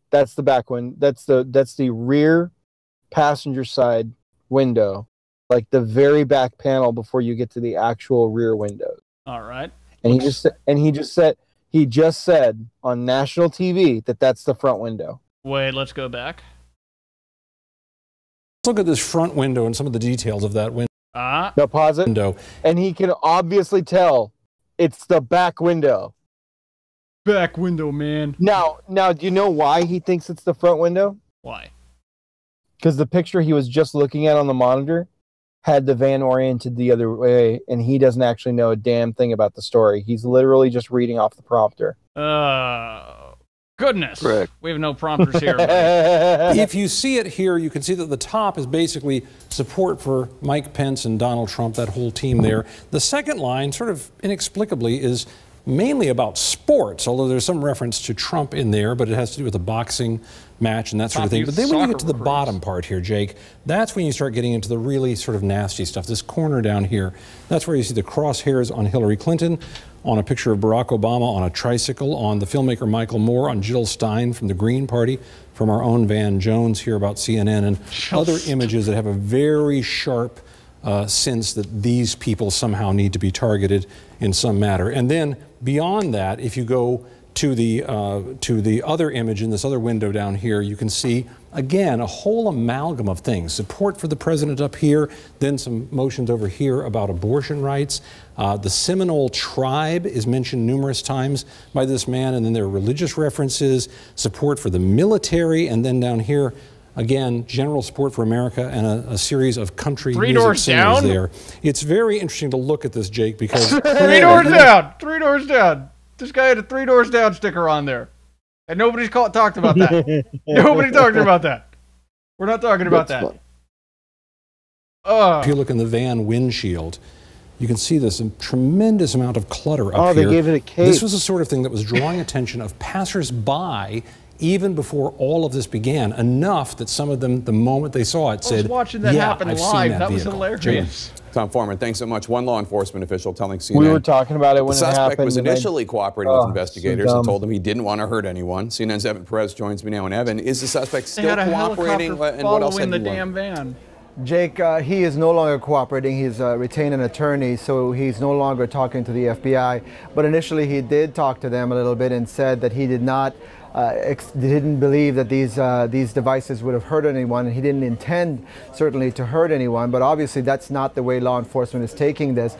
That's the back window. That's the rear passenger side window, like the very back panel before you get to the actual rear windows. All right. And he just said on national TV that that's the front window. Wait, let's go back. Let's look at this front window and some of the details of that window. No, pause it. Window. And he can obviously tell it's the back window. Back window, man. Now, do you know why he thinks it's the front window? Why? Because the picture he was just looking at on the monitor had the van oriented the other way, and he doesn't actually know a damn thing about the story. He's literally just reading off the prompter. Goodness. Correct. We have no prompters here. If you see it here, you can see that the top is basically support for Mike Pence and Donald Trump, that whole team there. The second line, sort of inexplicably, is mainly about sports, although there's some reference to Trump in there, but it has to do with a boxing match and that sort of thing. But then when you get to the bottom part here, Jake, that's when you start getting into the really sort of nasty stuff. This corner down here, that's where you see the crosshairs on Hillary Clinton, on a picture of Barack Obama on a tricycle, on the filmmaker Michael Moore, on Jill Stein from the Green Party, from our own Van Jones here about CNN, and other images that have a very sharp sense that these people somehow need to be targeted in some matter. And then beyond that, if you go to the other image in this other window down here, you can see, again, a whole amalgam of things. Support for the president up here, then some motions over here about abortion rights. The Seminole tribe is mentioned numerous times by this man, and then there are religious references, support for the military, and then down here, again, general support for America and a series of country music singers there. It's very interesting to look at this, Jake, because... 3 doors down! 3 doors down! This guy had a 3 doors down sticker on there. And nobody's talked about that. Nobody talked about that. We're not talking about that. If you look in the van windshield, you can see this tremendous amount of clutter up here. They gave it a cape. This was the sort of thing that was drawing attention of passers-by even before all of this began, enough that some of them, the moment they saw it, said, watching that happen I've live. seen That was vehicle." hilarious. Tom Foreman, thanks so much. One law enforcement official telling CNN. We were talking about it when the it happened. suspect was initially cooperating with investigators so and told them he didn't want to hurt anyone. CNN's Evan Perez joins me now. And Evan, is the suspect They still had a cooperating? helicopter And what else following have the you damn learned? van. Jake, he is no longer cooperating. He's retained an attorney, so he's no longer talking to the FBI. But initially, he did talk to them a little bit and said that he did not, didn't believe that these devices would have hurt anyone, and he didn't intend certainly to hurt anyone. But obviously, that's not the way law enforcement is taking this.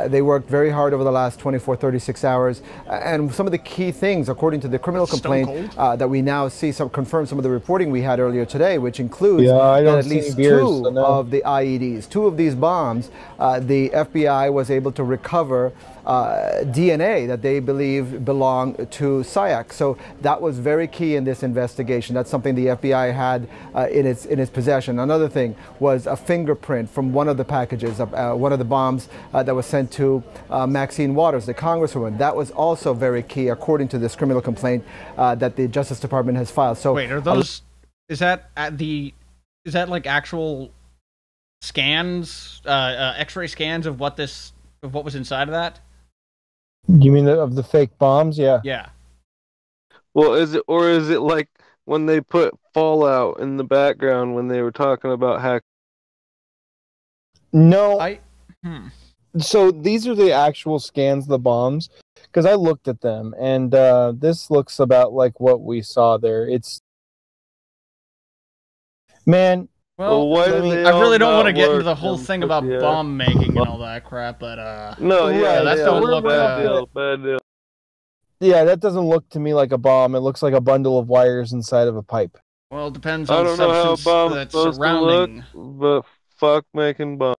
They worked very hard over the last 24, 36 hours, and some of the key things, according to the criminal complaint that we now see, confirm some of the reporting we had earlier today, which includes that at least two of the IEDs, 2 of these bombs, the FBI was able to recover DNA that they believe belong to SIAC. So that was very key in this investigation. That's something the FBI had in its possession. Another thing was a fingerprint from one of the packages, one of the bombs that was sent to Maxine Waters, the Congresswoman. That was also very key, according to this criminal complaint that the Justice Department has filed. So wait, are those? Is that like actual scans, X-ray scans of what was inside of that? You mean of the fake bombs? Yeah. Yeah. Well, is it like when they put Fallout in the background when they were talking about hack? No. So these are the actual scans of the bombs, because I looked at them, and this looks about like what we saw there. Well, why I really don't want to get into the whole thing about bomb making and all that crap, but that don't look bad deal. Yeah, that doesn't look to me like a bomb. It looks like a bundle of wires inside of a pipe. Well, it depends on the substance that's surrounding but fuck making bombs.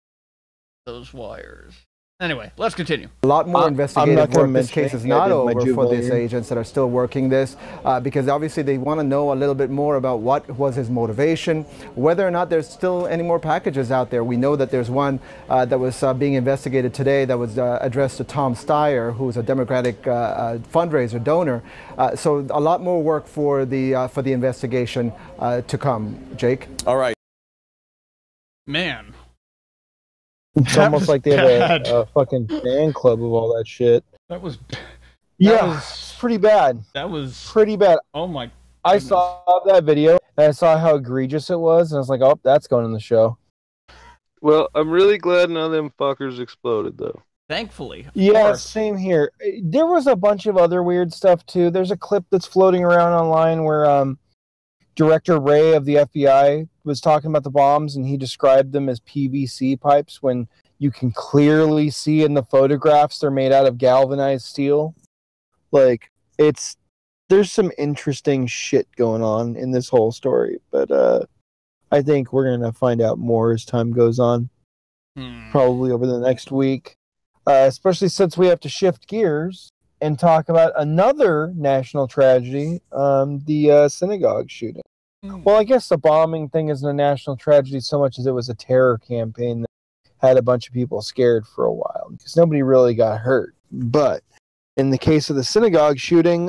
Those wires. Anyway, let's continue. A lot more investigative work. This case is not over for these agents that are still working this, because obviously they want to know a little bit more about what was his motivation, whether or not there's still any more packages out there. We know that there's one that was being investigated today that was addressed to Tom Steyer, who's a Democratic fundraiser donor. So a lot more work for the investigation to come. Jake? All right. Man. It's almost like they have a fucking fan club of all that shit. That was it's pretty bad. That was pretty bad. Oh my! I saw that video and I saw how egregious it was, and I was like, "Oh, that's going in the show." Well, I'm really glad none of them fuckers exploded, though. Thankfully. Yeah, same here. There was a bunch of other weird stuff too. There's a clip that's floating around online where Director Wray of the FBI was talking about the bombs, and he described them as PVC pipes when you can clearly see in the photographs they're made out of galvanized steel. Like, there's some interesting shit going on in this whole story, but I think we're going to find out more as time goes on, probably over the next week, especially since we have to shift gears and talk about another national tragedy, the synagogue shooting. Well, I guess the bombing thing isn't a national tragedy so much as it was a terror campaign that had a bunch of people scared for a while, because nobody really got hurt. But in the case of the synagogue shooting,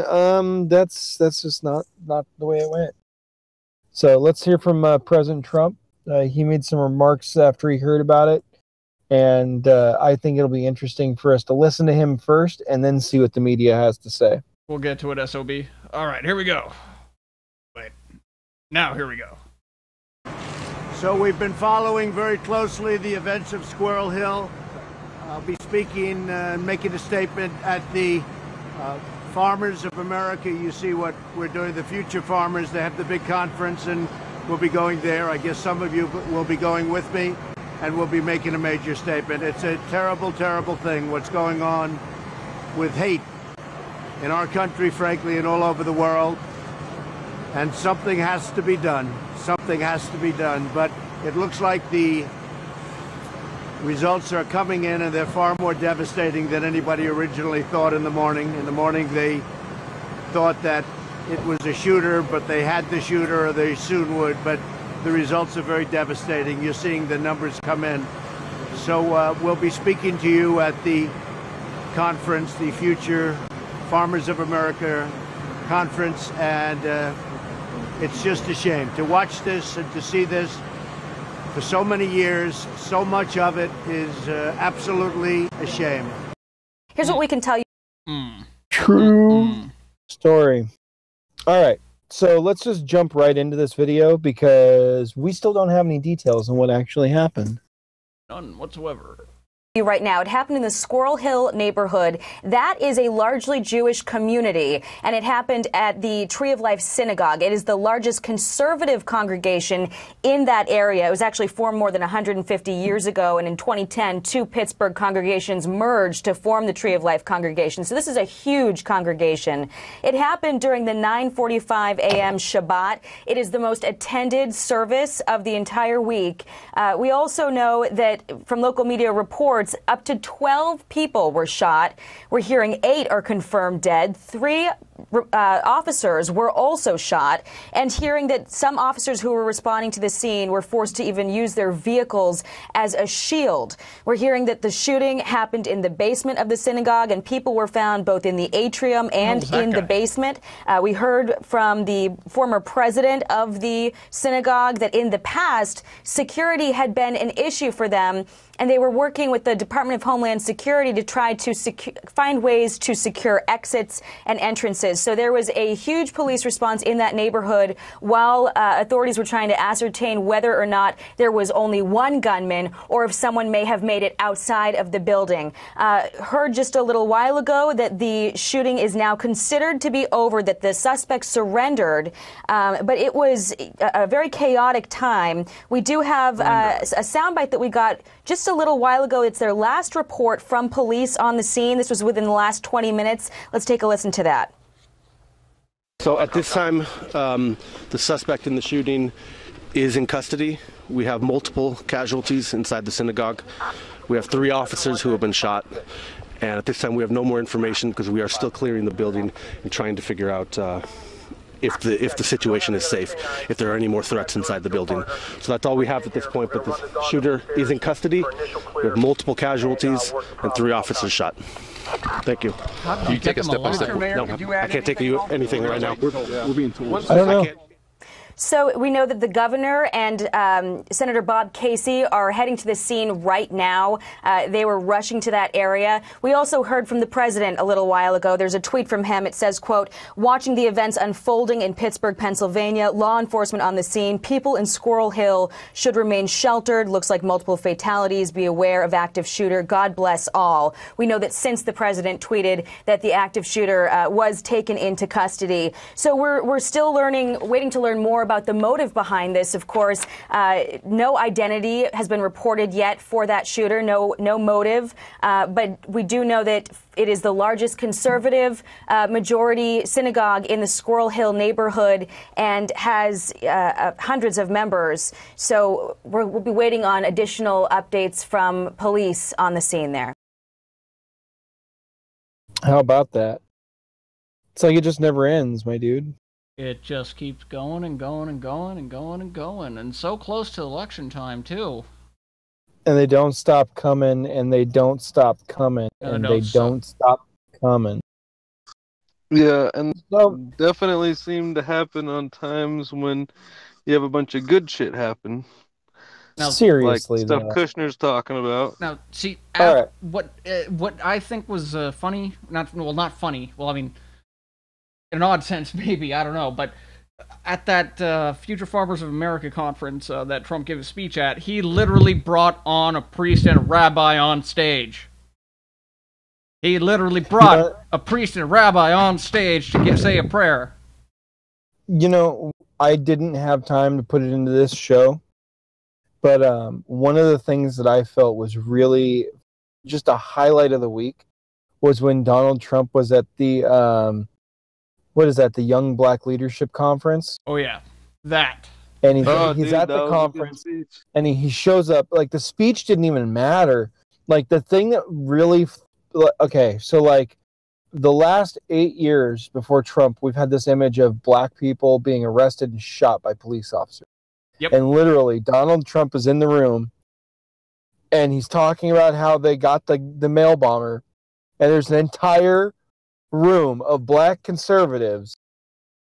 that's just not the way it went. So let's hear from President Trump. He made some remarks after he heard about it, and I think it'll be interesting for us to listen to him first and then see what the media has to say. We'll get to it, SOB. All right, here we go. Wait. Now, here we go. So we've been following very closely the events of Squirrel Hill. I'll be speaking and making a statement at the Farmers of America. You see what we're doing, the Future Farmers. They have the big conference, and we'll be going there. I guess some of you will be going with me, and we'll be making a major statement. It's a terrible, terrible thing, what's going on with hate in our country, frankly, and all over the world. And something has to be done. Something has to be done. But it looks like the results are coming in, and they're far more devastating than anybody originally thought in the morning. In the morning, they thought that it was a shooter, but they had the shooter, or they soon would. But the results are very devastating. You're seeing the numbers come in. So we'll be speaking to you at the conference, the Future Farmers of America conference, and it's just a shame to watch this and to see this for so many years. So much of it is absolutely a shame. Here's what we can tell you. True story. All right, so let's just jump right into this video because we still don't have any details on what actually happened. None whatsoever. Right now, it happened in the Squirrel Hill neighborhood. That is a largely Jewish community, and it happened at the Tree of Life Synagogue. It is the largest conservative congregation in that area. It was actually formed more than 150 years ago, and in 2010, two Pittsburgh congregations merged to form the Tree of Life congregation. So this is a huge congregation. It happened during the 9:45 a.m. Shabbat. It is the most attended service of the entire week. We also know that from local media reports reports up to 12 people were shot. We're hearing 8 are confirmed dead. 3 officers were also shot, and hearing that some officers who were responding to the scene were forced to even use their vehicles as a shield. We're hearing that the shooting happened in the basement of the synagogue, and people were found both in the atrium and in the basement. We heard from the former president of the synagogue that in the past, security had been an issue for them, and they were working with the Department of Homeland Security to try to find ways to secure exits and entrances. So there was a huge police response in that neighborhood while authorities were trying to ascertain whether or not there was only one gunman or if someone may have made it outside of the building. Heard just a little while ago that the shooting is now considered to be over, that the suspect surrendered, but it was a very chaotic time. We do have a soundbite that we got just a little while ago. It's their last report from police on the scene. This was within the last 20 minutes. Let's take a listen to that. So at this time, the suspect in the shooting is in custody. We have multiple casualties inside the synagogue. We have 3 officers who have been shot. And at this time, we have no more information because we are still clearing the building and trying to figure out if the situation is safe, if there are any more threats inside the building. So that's all we have at this point, but the shooter is in custody. We have multiple casualties and 3 officers shot. Thank you. Can you take a step by step? No, I can't take you anything right now. We're being told. I don't know. So we know that the governor and Senator Bob Casey are heading to the scene right now. They were rushing to that area. We also heard from the president a little while ago. There's a tweet from him. It says, quote, watching the events unfolding in Pittsburgh, Pennsylvania, law enforcement on the scene, people in Squirrel Hill should remain sheltered. Looks like multiple fatalities. Be aware of active shooter. God bless all. We know that since the president tweeted that the active shooter was taken into custody. So we're still waiting to learn more about the motive behind this. Of course, no identity has been reported yet for that shooter, no motive, but we do know that it is the largest conservative majority synagogue in the Squirrel Hill neighborhood and has hundreds of members. So we'll be waiting on additional updates from police on the scene there. How about that? It's like it just never ends, my dude. It just keeps going and going and going and going and going, and so close to election time too. And they don't stop coming, and they don't stop coming, and they don't stop coming. Yeah, and definitely seem to happen on times when you have a bunch of good shit happen. Now, seriously, like stuff Kushner's talking about. Now, see, right. what I think was funny, not funny. Well, I mean, in an odd sense, maybe, I don't know, but at that Future Farmers of America conference that Trump gave a speech at, he literally brought on a priest and a rabbi on stage. He literally brought a priest and a rabbi on stage to say a prayer. You know, I didn't have time to put it into this show, but one of the things that I felt was really just a highlight of the week was when Donald Trump was at the what is that? The Young Black Leadership Conference. Oh yeah, that. And he's at the conference, and he shows up. Like the speech didn't even matter. Like the thing that really, okay, so like the last 8 years before Trump, we've had this image of black people being arrested and shot by police officers. Yep. And literally, Donald Trump is in the room, and he's talking about how they got the mail bomber, and there's an entire room of black conservatives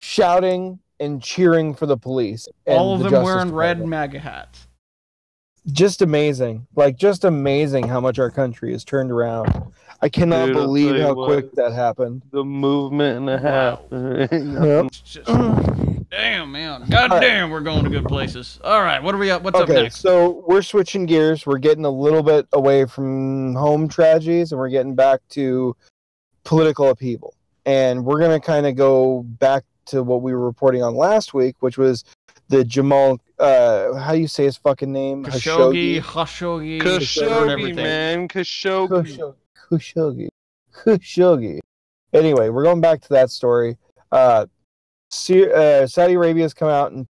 shouting and cheering for the police. And all of them wearing red MAGA hats. Just amazing. Like, just amazing how much our country has turned around. I cannot believe how quick that happened. The movement and a half. Damn, man. God damn, we're going to good places. All right, what are we up? What's up next? So we're switching gears. We're getting a little bit away from home tragedies, and we're getting back to political upheaval. And we're going to kind of go back to what we were reporting on last week, which was the Jamal, how do you say his fucking name? Khashoggi, man. Khashoggi. Anyway, we're going back to that story. Saudi Arabia has come out and,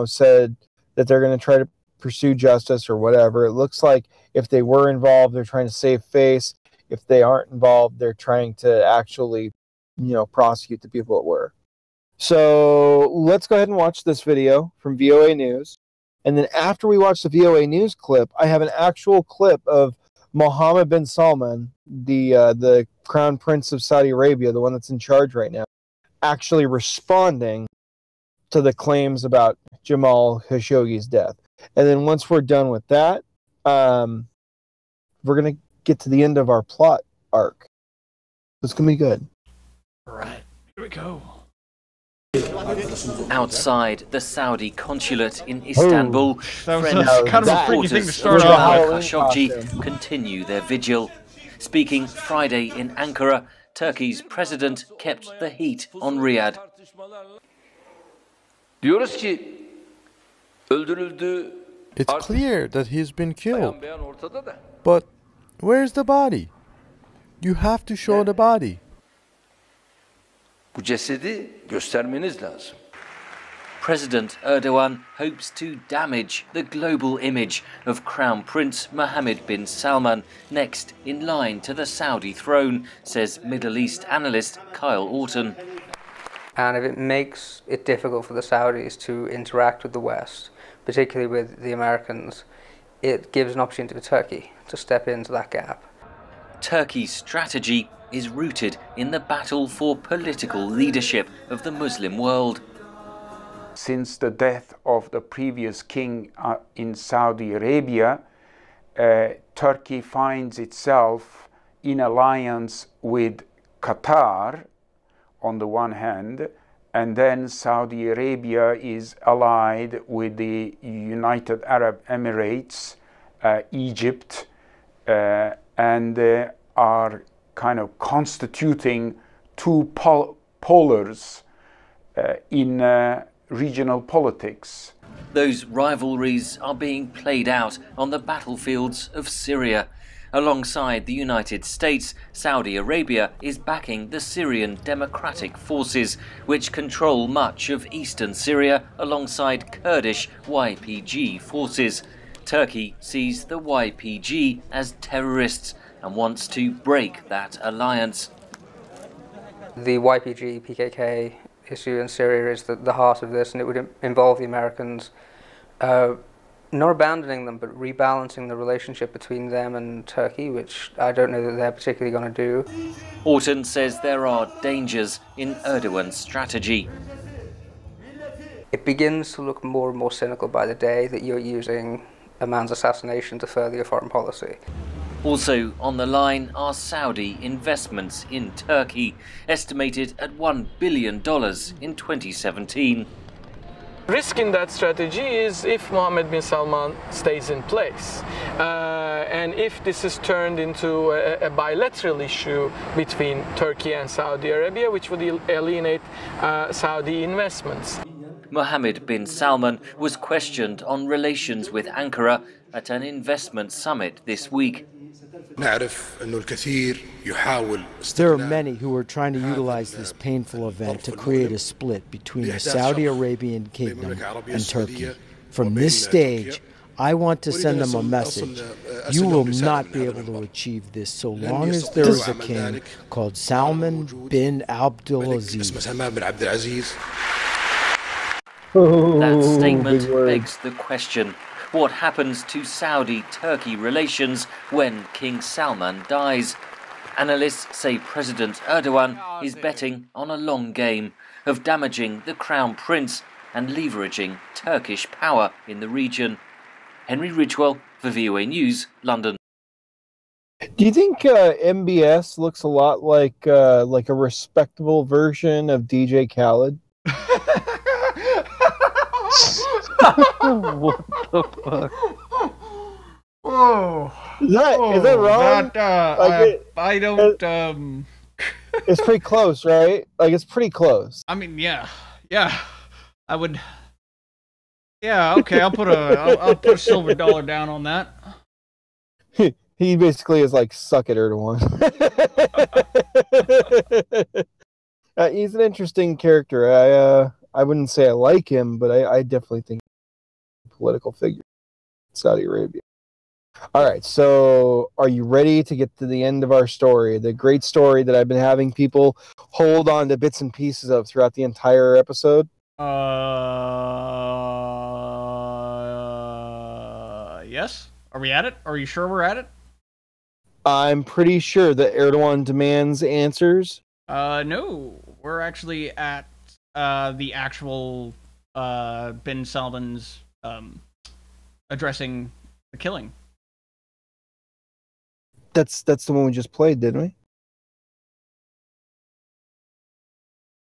said that they're going to try to pursue justice or whatever. It looks like if they were involved, they're trying to save face. If they aren't involved, they're trying to actually, prosecute the people that were. So let's go ahead and watch this video from VOA News. And then after we watch the VOA News clip, I have an actual clip of Mohammed bin Salman, the Crown Prince of Saudi Arabia, the one that's in charge right now, actually responding to the claims about Jamal Khashoggi's death. And then once we're done with that, we're going to get to the end of our plot arc. It's going to be good. All right, here we go. Outside the Saudi consulate in Istanbul, That was friends kind of a and freaky thing to supporters start of Jamal off. Khashoggi continue their vigil. Speaking Friday in Ankara, Turkey's president kept the heat on Riyadh. It's clear that he's been killed. But where's the body? You have to show the body. President Erdogan hopes to damage the global image of Crown Prince Mohammed bin Salman, next in line to the Saudi throne, says Middle East analyst Kyle Orton. And if it makes it difficult for the Saudis to interact with the West, particularly with the Americans, it gives an opportunity for Turkey to step into that gap. Turkey's strategy is rooted in the battle for political leadership of the Muslim world. Since the death of the previous king in Saudi Arabia, Turkey finds itself in alliance with Qatar on the one hand, and then Saudi Arabia is allied with the United Arab Emirates, Egypt, and are kind of constituting two polars in regional politics. Those rivalries are being played out on the battlefields of Syria. Alongside the United States, Saudi Arabia is backing the Syrian Democratic Forces, which control much of eastern Syria alongside Kurdish YPG forces. Turkey sees the YPG as terrorists and wants to break that alliance. The YPG, PKK issue in Syria is the heart of this, and it would involve the Americans not abandoning them, but rebalancing the relationship between them and Turkey, which I don't know that they're particularly going to do. Orton says there are dangers in Erdogan's strategy. It begins to look more and more cynical by the day that you're using a man's assassination to further your foreign policy. Also on the line are Saudi investments in Turkey, estimated at $1 billion in 2017. Risk in that strategy is if Mohammed bin Salman stays in place. And if this is turned into a bilateral issue between Turkey and Saudi Arabia, which would alienate Saudi investments. Mohammed bin Salman was questioned on relations with Ankara at an investment summit this week. There are many who are trying to utilize this painful event to create a split between the Saudi Arabian kingdom and Turkey. From this stage, I want to send them a message. You will not be able to achieve this so long as there is a king called Salman bin Abdulaziz. That statement begs the question. What happens to Saudi-Turkey relations when King Salman dies? Analysts say President Erdogan is betting on a long game of damaging the Crown Prince and leveraging Turkish power in the region. Henry Ridgewell for VOA News, London. Do you think MBS looks a lot like a respectable version of DJ Khaled? What the fuck? Whoa. Is that wrong? I don't. It's pretty close, right? Like, it's pretty close. I mean, yeah. I would. Yeah, okay. I'll put a silver dollar down on that. He basically is like, suck it, Erdogan. He's an interesting character. I wouldn't say I like him, but I definitely think he's a political figure. Saudi Arabia. All right, so are you ready to get to the end of our story? The great story that I've been having people hold on to bits and pieces of throughout the entire episode? Yes? Are we at it? Are you sure we're at it? I'm pretty sure that Erdogan demands answers. No. We're actually at the actual bin Salman's addressing the killing. That's the one we just played, didn't we?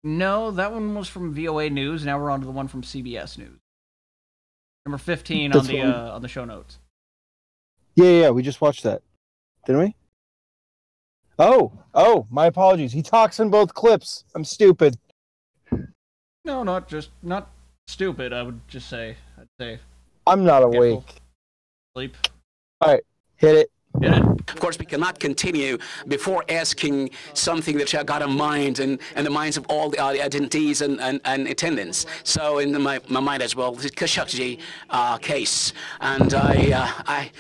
No, that one was from VOA News. Now we're on to the one from CBS News. Number 15 That's on the show notes. Yeah, we just watched that, didn't we? Oh, my apologies. He talks in both clips. I'm stupid. No, not stupid. I would just say. I'd say. I'm not awake. Sleep. All right, hit it. Of course, we cannot continue before asking something that got in mind and the minds of all the attendees and attendants. So in my mind as well, the Khashoggi case, and I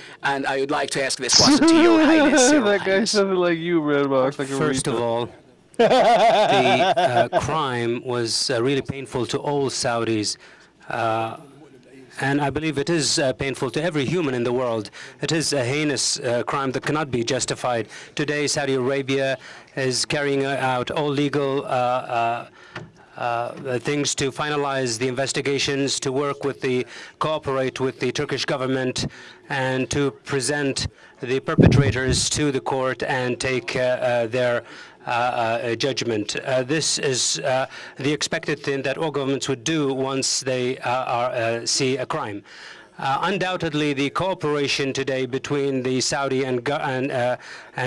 would like to ask this question to Your Highness. That guy sounded like you, Redbox. Like First of all, the crime was really painful to all Saudis. And I believe it is painful to every human in the world. It is a heinous crime that cannot be justified. Today, Saudi Arabia is carrying out all legal things to finalize the investigations, to cooperate with the Turkish government, and to present the perpetrators to the court and take their judgment. This is the expected thing that all governments would do once they see a crime. Undoubtedly, the cooperation today between the Saudi and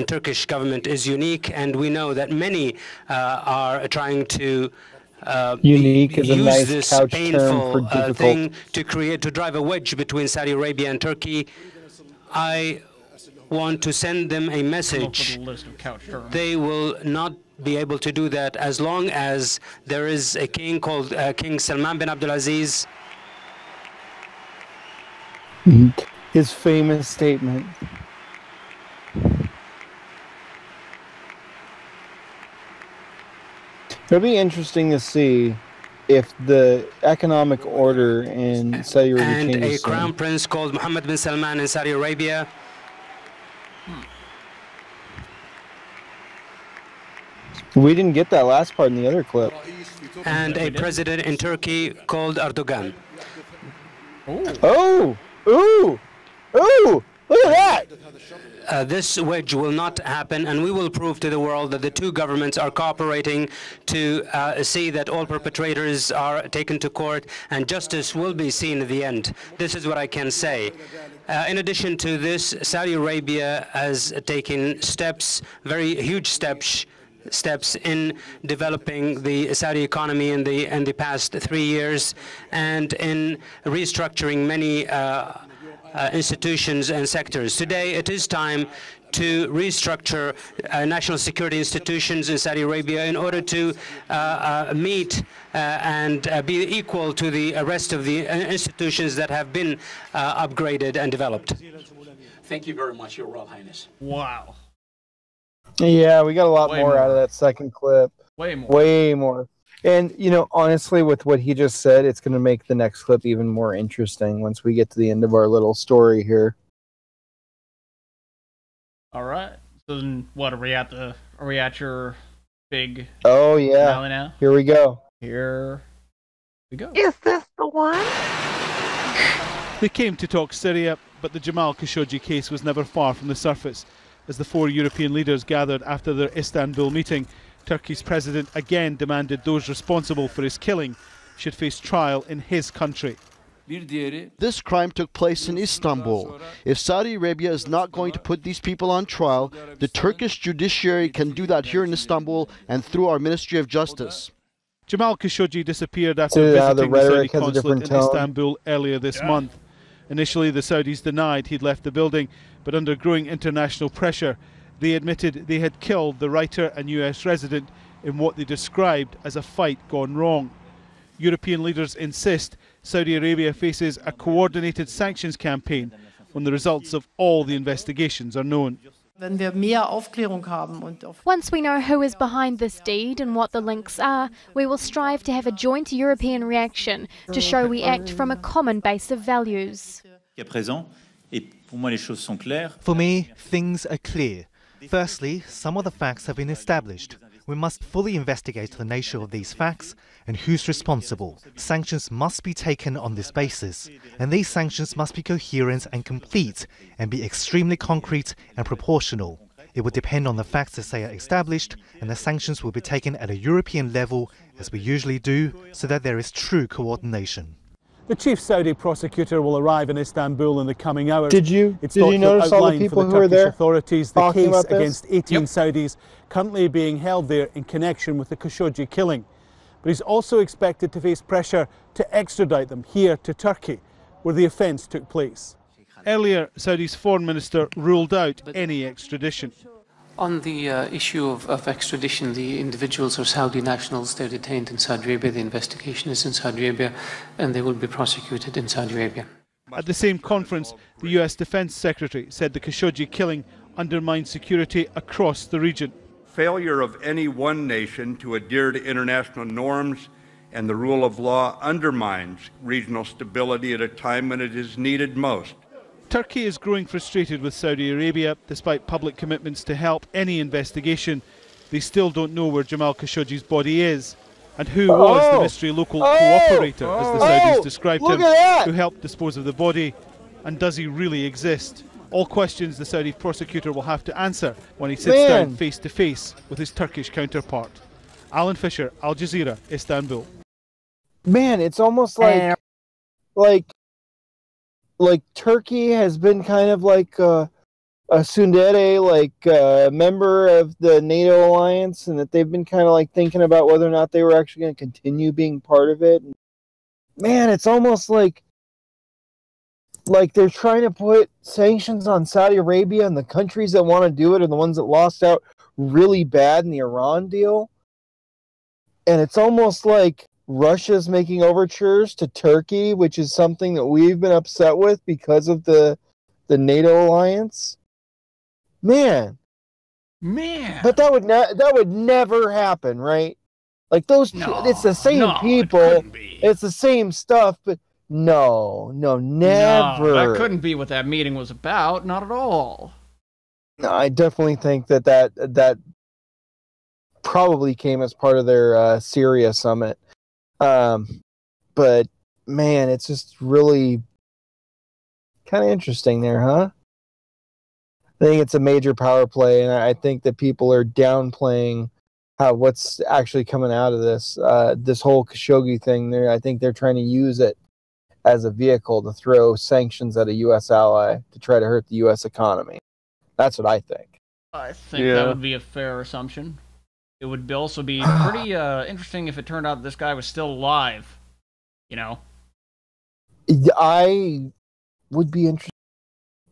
Turkish government is unique, and we know that many are trying to unique is a use nice this couch painful term for difficult. thing to drive a wedge between Saudi Arabia and Turkey. I want to send them a message. They will not be able to do that as long as there is a king called King Salman bin Abdulaziz. His famous statement. It'll be interesting to see if the economic order in Saudi Arabia And changes a soon. crown prince called Mohammed bin Salman in Saudi Arabia. We didn't get that last part in the other clip. And a president in Turkey called Erdogan. Oh! Ooh! Look at that! This wedge will not happen, and we will prove to the world that the two governments are cooperating to see that all perpetrators are taken to court and justice will be seen at the end. This is what I can say. In addition to this, Saudi Arabia has taken steps, very huge steps in developing the Saudi economy in the past 3 years and in restructuring many institutions and sectors. Today, it is time to restructure national security institutions in Saudi Arabia in order to meet and be equal to the rest of the institutions that have been upgraded and developed. Thank you very much, Your Royal Highness. Wow. Yeah, we got a lot Way more more. out of that second clip. Way more. Way more. And, honestly, with what he just said, it's going to make the next clip even more interesting once we get to the end of our little story here. All right. So then, what are we at your big? Oh, yeah. finale now? Here we go. Here we go. Is this the one? They came to talk Syria, but the Jamal Khashoggi case was never far from the surface. As the four European leaders gathered after their Istanbul meeting, Turkey's president again demanded those responsible for his killing should face trial in his country. This crime took place in Istanbul. If Saudi Arabia is not going to put these people on trial, the Turkish judiciary can do that here in Istanbul and through our Ministry of Justice. Jamal Khashoggi disappeared after See how visiting the the Saudi rhetoric has a consulate different in tone? Istanbul earlier this month. Initially, the Saudis denied he'd left the building, but under growing international pressure, they admitted they had killed the writer and US resident in what they described as a fight gone wrong. European leaders insist Saudi Arabia faces a coordinated sanctions campaign when the results of all the investigations are known. Once we know who is behind this deed and what the links are, we will strive to have a joint European reaction to show we act from a common base of values. For me, things are clear. Firstly, some of the facts have been established. We must fully investigate the nature of these facts and who's responsible. Sanctions must be taken on this basis, and these sanctions must be coherent and complete and be extremely concrete and proportional. It will depend on the facts as they are established, and the sanctions will be taken at a European level, as we usually do, so that there is true coordination. The chief Saudi prosecutor will arrive in Istanbul in the coming hours. Did you notice all the people who were there authorities the case against 18 Yep. Saudis currently being held there in connection with the Khashoggi killing. But he's also expected to face pressure to extradite them here to Turkey, where the offence took place. Earlier, Saudi's foreign minister ruled out any extradition. On the issue of extradition, the individuals are Saudi nationals. They're detained in Saudi Arabia. The investigation is in Saudi Arabia, and they will be prosecuted in Saudi Arabia. At the same conference, the US Defense Secretary said the Khashoggi killing undermined security across the region. Failure of any one nation to adhere to international norms and the rule of law undermines regional stability at a time when it is needed most. Turkey is growing frustrated with Saudi Arabia. Despite public commitments to help any investigation, they still don't know where Jamal Khashoggi's body is and who was the mystery local cooperator, as the Saudis described him, who helped dispose of the body, and does he really exist? All questions the Saudi prosecutor will have to answer when he sits down face to face with his Turkish counterpart. Alan Fisher, Al Jazeera, Istanbul. Man, it's almost like Turkey has been kind of like a tsundere, like a member of the NATO alliance, and that they've been kind of like thinking about whether or not they were actually going to continue being part of it. And man, it's almost like they're trying to put sanctions on Saudi Arabia, and the countries that want to do it are the ones that lost out really bad in the Iran deal. And it's almost like Russia's making overtures to Turkey, which is something that we've been upset with because of the NATO alliance. Man. But that would never happen, right? Like it's the same people, it's the same stuff, but no, never. No, that couldn't be what that meeting was about. Not at all. No, I definitely think that probably came as part of their Syria summit. But man, it's just really kind of interesting there, huh? I think it's a major power play, and I think that people are downplaying what's actually coming out of this whole Khashoggi thing. There, I think they're trying to use it as a vehicle to throw sanctions at a U.S. ally to try to hurt the U.S. economy. That's what I think. I think that would be a fair assumption. It would also be pretty interesting if it turned out this guy was still alive. You know? I would be interested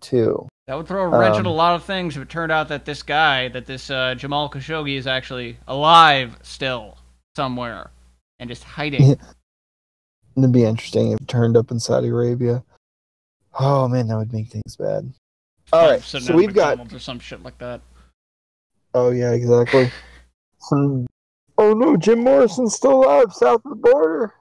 too. That would throw a wrench at a lot of things if it turned out that this guy, this Jamal Khashoggi, is actually alive still somewhere and just hiding. It'd be interesting if it turned up in Saudi Arabia. Oh man, that would make things bad. All right, so we've got or some shit like that. Oh yeah, exactly. Oh no, Jim Morrison's still alive south of the border.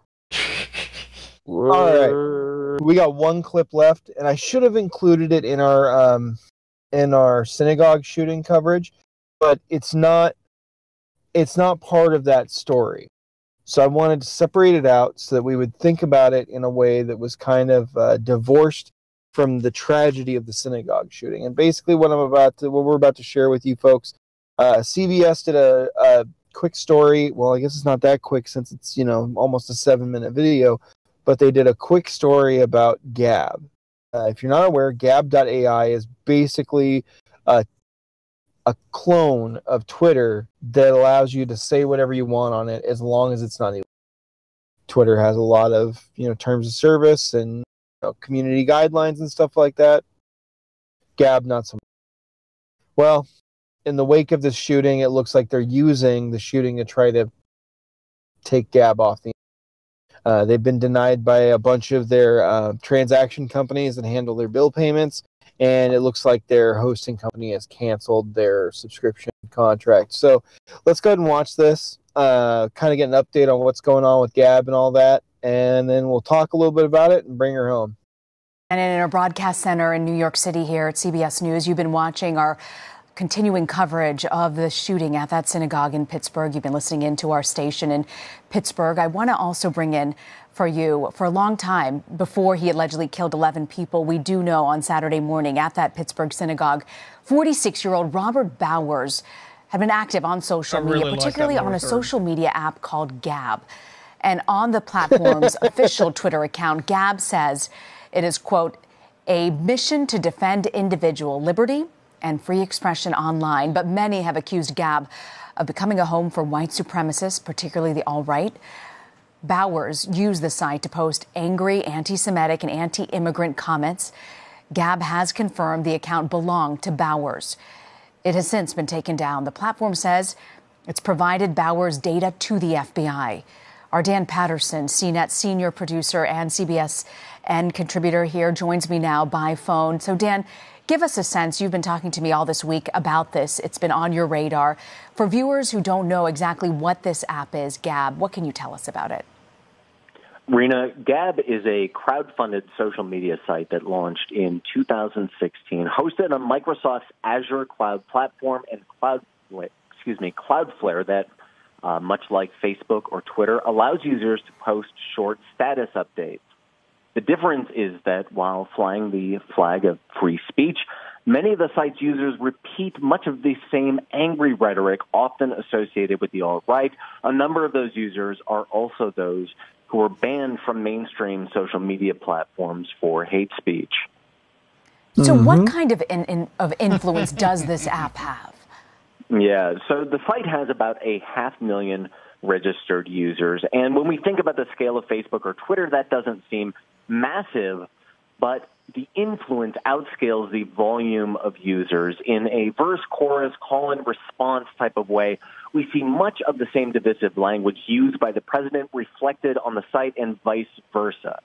All right, we got one clip left, and I should have included it in our synagogue shooting coverage, but it's not part of that story. So I wanted to separate it out so that we would think about it in a way that was kind of divorced from the tragedy of the synagogue shooting. And basically, what we're about to share with you folks, CBS did a quick story. Well, I guess it's not that quick since it's almost a 7-minute video, but they did a quick story about Gab. If you're not aware, Gab.ai is basically a clone of Twitter that allows you to say whatever you want on it as long as it's not illegal. Twitter has a lot of terms of service and community guidelines and stuff like that. Gab, not so much. Well, in the wake of this shooting, it looks like they're using the shooting to try to take Gab off the They've been denied by a bunch of their transaction companies that handle their bill payments, and it looks like their hosting company has canceled their subscription contract. So let's go ahead and watch this, kind of get an update on what's going on with Gab and all that, and then we'll talk a little bit about it and bring her home. And in our broadcast center in New York City here at CBS News, you've been watching our continuing coverage of the shooting at that synagogue in Pittsburgh. You've been listening in to our station in Pittsburgh. I want to also bring in for you, for a long time, before he allegedly killed 11 people, we do know on Saturday morning at that Pittsburgh synagogue, 46-year-old Robert Bowers had been active on social media, particularly on a social media app called Gab. And on the platform's official Twitter account, Gab says it is, quote, a mission to defend individual liberty and free expression online. But many have accused Gab of becoming a home for white supremacists, particularly the alt-right. Bowers used the site to post angry anti-Semitic and anti-immigrant comments. Gab has confirmed the account belonged to Bowers. It has since been taken down. The platform says it's provided Bowers data to the FBI. Our Dan Patterson, CNET senior producer and CBSN contributor here, joins me now by phone. So, Dan, give us a sense. You've been talking to me all this week about this. It's been on your radar. For viewers who don't know exactly what this app is, Gab, what can you tell us about it? Rena, Gab is a crowd-funded social media site that launched in 2016, hosted on Microsoft's Azure cloud platform and Cloudflare that, much like Facebook or Twitter, allows users to post short status updates. The difference is that while flying the flag of free speech, many of the site's users repeat much of the same angry rhetoric often associated with the alt-right. A number of those users are also those who are banned from mainstream social media platforms for hate speech. So what kind of influence does this app have? Yeah, so the site has about 500,000 registered users. And when we think about the scale of Facebook or Twitter, that doesn't seem massive, but the influence outscales the volume of users. In a verse, chorus, call and response type of way, we see much of the same divisive language used by the president reflected on the site and vice versa.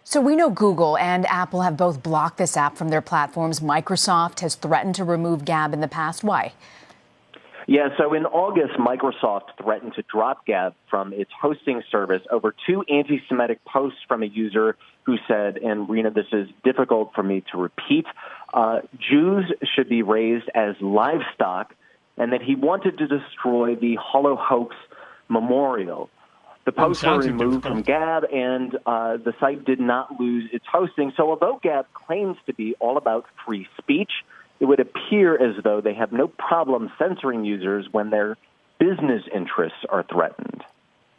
So we know Google and Apple have both blocked this app from their platforms. Microsoft has threatened to remove Gab in the past. Why? Yeah, so in August, Microsoft threatened to drop Gab from its hosting service over 2 anti-Semitic posts from a user who said, and Rena, this is difficult for me to repeat, Jews should be raised as livestock, and that he wanted to destroy the Holocaust memorial. The posts were removed from Gab, and the site did not lose its hosting. So although Gab claims to be all about free speech, it would appear as though they have no problem censoring users when their business interests are threatened.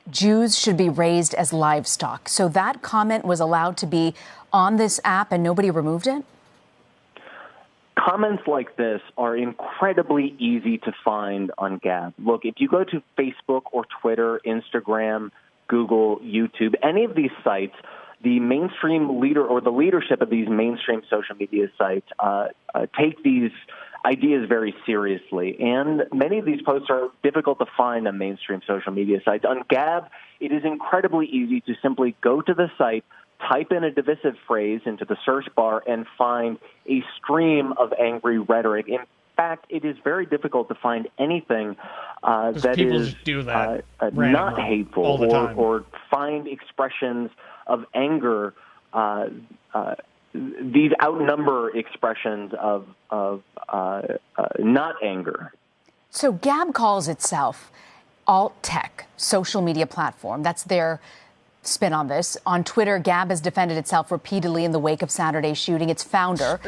Jews should be raised as livestock. So that comment was allowed to be on this app and nobody removed it? Comments like this are incredibly easy to find on Gab. Look, if you go to Facebook or Twitter, Instagram, Google, YouTube, any of these sites, the mainstream leader or the leadership of these mainstream social media sites take these ideas very seriously. And many of these posts are difficult to find on mainstream social media sites. On Gab, it is incredibly easy to simply go to the site, type in a divisive phrase into the search bar, and find a stream of angry rhetoric. In fact, it is very difficult to find anything that is not hateful or find expressions of anger. These outnumber expressions of not anger. So Gab calls itself alt-tech, social media platform. That's their spin on this. On Twitter, Gab has defended itself repeatedly in the wake of Saturday's shooting. Its founder,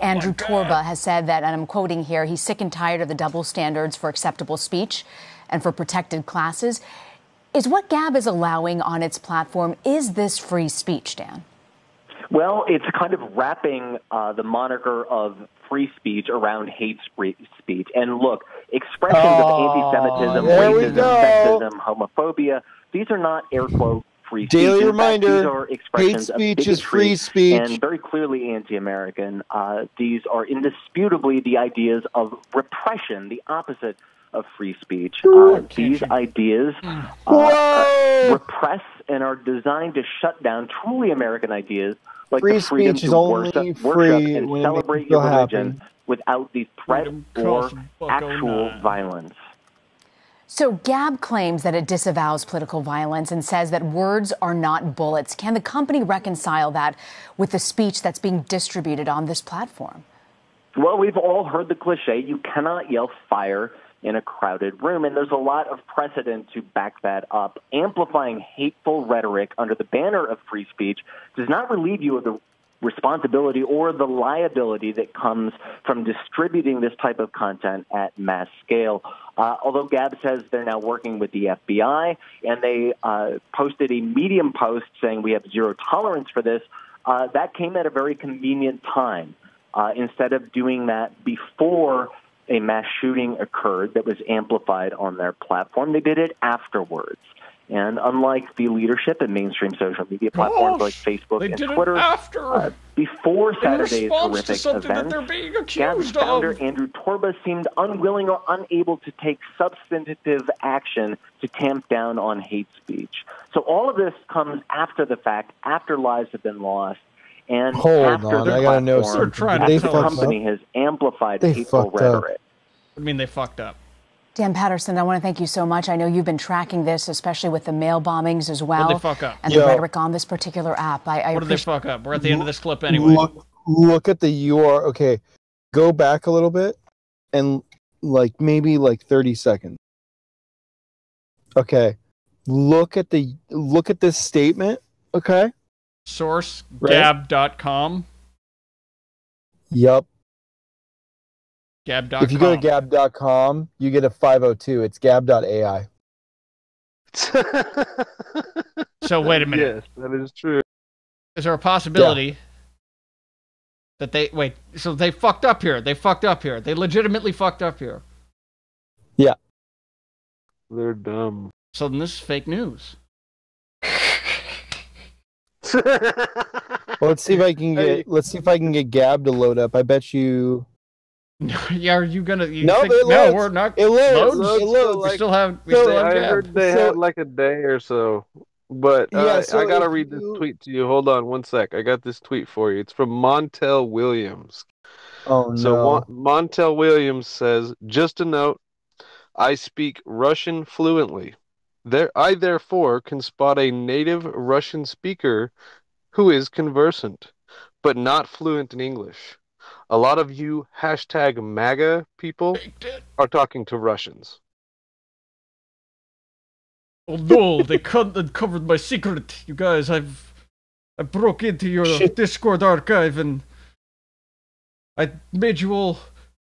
Andrew Torba, has said that, and I'm quoting here, he's sick and tired of the double standards for acceptable speech and for protected classes. Is what Gab is allowing on its platform, is this free speech, Dan? Well, it's kind of wrapping the moniker of free speech around hate speech. And look, expressions of anti-Semitism, racism, sexism, homophobia, these are not air quote free speech. Daily reminder, these are expressions hate speech of bigotry is free speech. and very clearly anti-American. These are indisputably the ideas of repression, the opposite of free speech. These ideas repress and are designed to shut down truly American ideas like Free the freedom speech is to only worship free and when it celebrate makes you your feel religion happy. without the threat or actual violence. So Gab claims that it disavows political violence and says that words are not bullets. Can the company reconcile that with the speech that's being distributed on this platform? Well, we've all heard the cliche, you cannot yell fire in a crowded room, and there's a lot of precedent to back that up. Amplifying hateful rhetoric under the banner of free speech does not relieve you of the responsibility or the liability that comes from distributing this type of content at mass scale. Although Gab says they're now working with the FBI, and they posted a Medium post saying we have zero tolerance for this, that came at a very convenient time. Instead of doing that before a mass shooting occurred that was amplified on their platform, they did it afterwards. And unlike the leadership and mainstream social media platforms like Facebook and Twitter, before Saturday's horrific event, Gab's founder Andrew Torba seemed unwilling or unable to take substantive action to tamp down on hate speech. So all of this comes after the fact, after lives have been lost, and after the company has amplified hateful rhetoric. I mean, they fucked up. Dan Patterson, I want to thank you so much. I know you've been tracking this, especially with the mail bombings as well. What did they fuck up? And the rhetoric on this particular app. What did they fuck up? We're at the end of this clip anyway. Look at the URL. Okay, go back a little bit and maybe 30 seconds. Okay, look at this statement. Okay. Source, gab.com. Yep. Gab.com. If you go to gab.com, you get a 502. It's gab.ai. So wait a minute. Yes, that is true. Is there a possibility that so they fucked up here? They fucked up here. They legitimately fucked up here. Yeah. They're dumb. So then this is fake news. Well, let's see if I can get Gab to load up. I bet you. Yeah, are you gonna? No, we're not. It loads. It loads. We still have. I heard they had like a day or so, but I gotta read this tweet to you. Hold on one sec. I got this tweet for you. It's from Montel Williams. Oh no. So Montel Williams says, "Just a note. I speak Russian fluently. I therefore can spot a native Russian speaker who is conversant, but not fluent in English. A lot of you #MAGA people are talking to Russians." Oh no, they covered my secret, you guys. I broke into your Discord archive and I made you all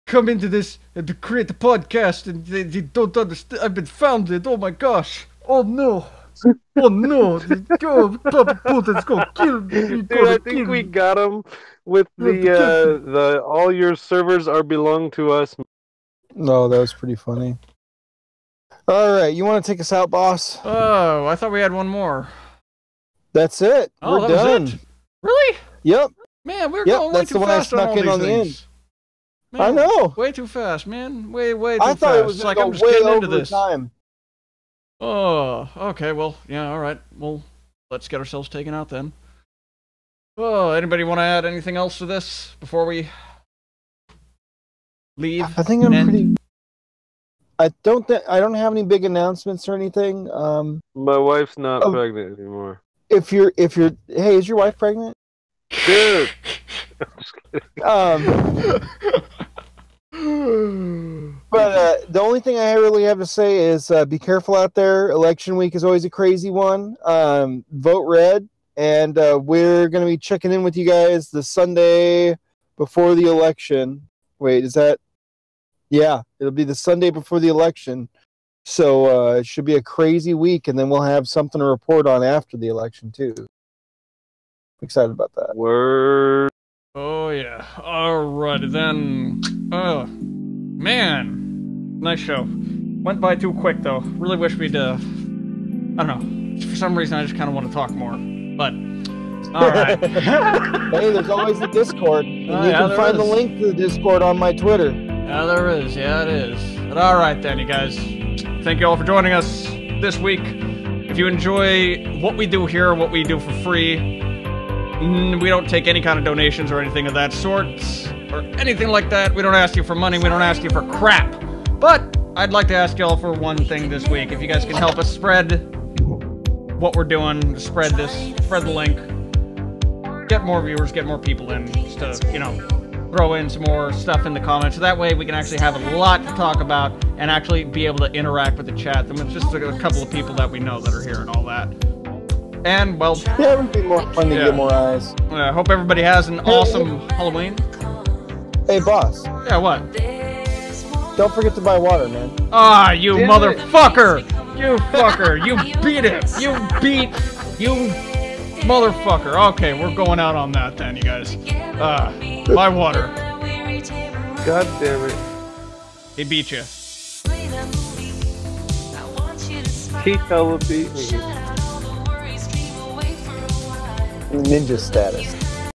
come into this and to create a podcast, and they don't understand. I've been founded. Oh my gosh. Oh no. Oh no. Papa Putin's gonna kill me. Dude, I think we got him with the all your servers are belong to us. No, that was pretty funny. All right, you want to take us out, boss? Oh, I thought we had one more. That's it. Oh, We're that done. was it? Really? Yep. Man, we're going way that's too the one I fast on snuck all in these on the things. end. Man, I know. Way too fast, man. Way too fast. I thought it was like go I'm just way getting over into this. time. Oh, okay. Well, yeah. All right. Well, let's get ourselves taken out then. Oh, anybody want to add anything else to this before we leave? I think I'm pretty. I don't have any big announcements or anything. My wife's not pregnant anymore. If you're, hey, is your wife pregnant? Dude. I'm just kidding. But the only thing I really have to say is be careful out there. Election week is always a crazy one. Vote red, and we're going to be checking in with you guys the Sunday before the election. Wait, is that? Yeah, it'll be the Sunday before the election. So it should be a crazy week, and then we'll have something to report on after the election, too. I'm excited about that. Word. Oh, yeah. Alright, then. Oh, man. Nice show. Went by too quick, though. Really wish we'd, I don't know. For some reason, I just kind of want to talk more. But, alright. Hey, there's always the Discord. And you can find the link to the Discord on my Twitter. Yeah, there is. Yeah, it is. But alright then, you guys. Thank you all for joining us this week. If you enjoy what we do here, what we do for free, we don't take any kind of donations or anything of that sort, or anything like that. We don't ask you for money, we don't ask you for crap. But I'd like to ask y'all for one thing this week. If you guys can help us spread what we're doing, spread the link, get more viewers, get more people in, just to, you know, throw in some more stuff in the comments. So that way we can actually have a lot to talk about and actually be able to interact with the chat. And with just a couple of people that we know that are here and all that. And, well... yeah, it would be more fun to get more eyes. I hope everybody has an awesome Halloween. Hey, boss. Yeah, what? Don't forget to buy water, man. Ah, you motherfucker! You fucker! You beat it! You beat... You motherfucker. Okay, we're going out on that then, you guys. Buy water. God damn it. He beat you. He hella beat me. Ninja status.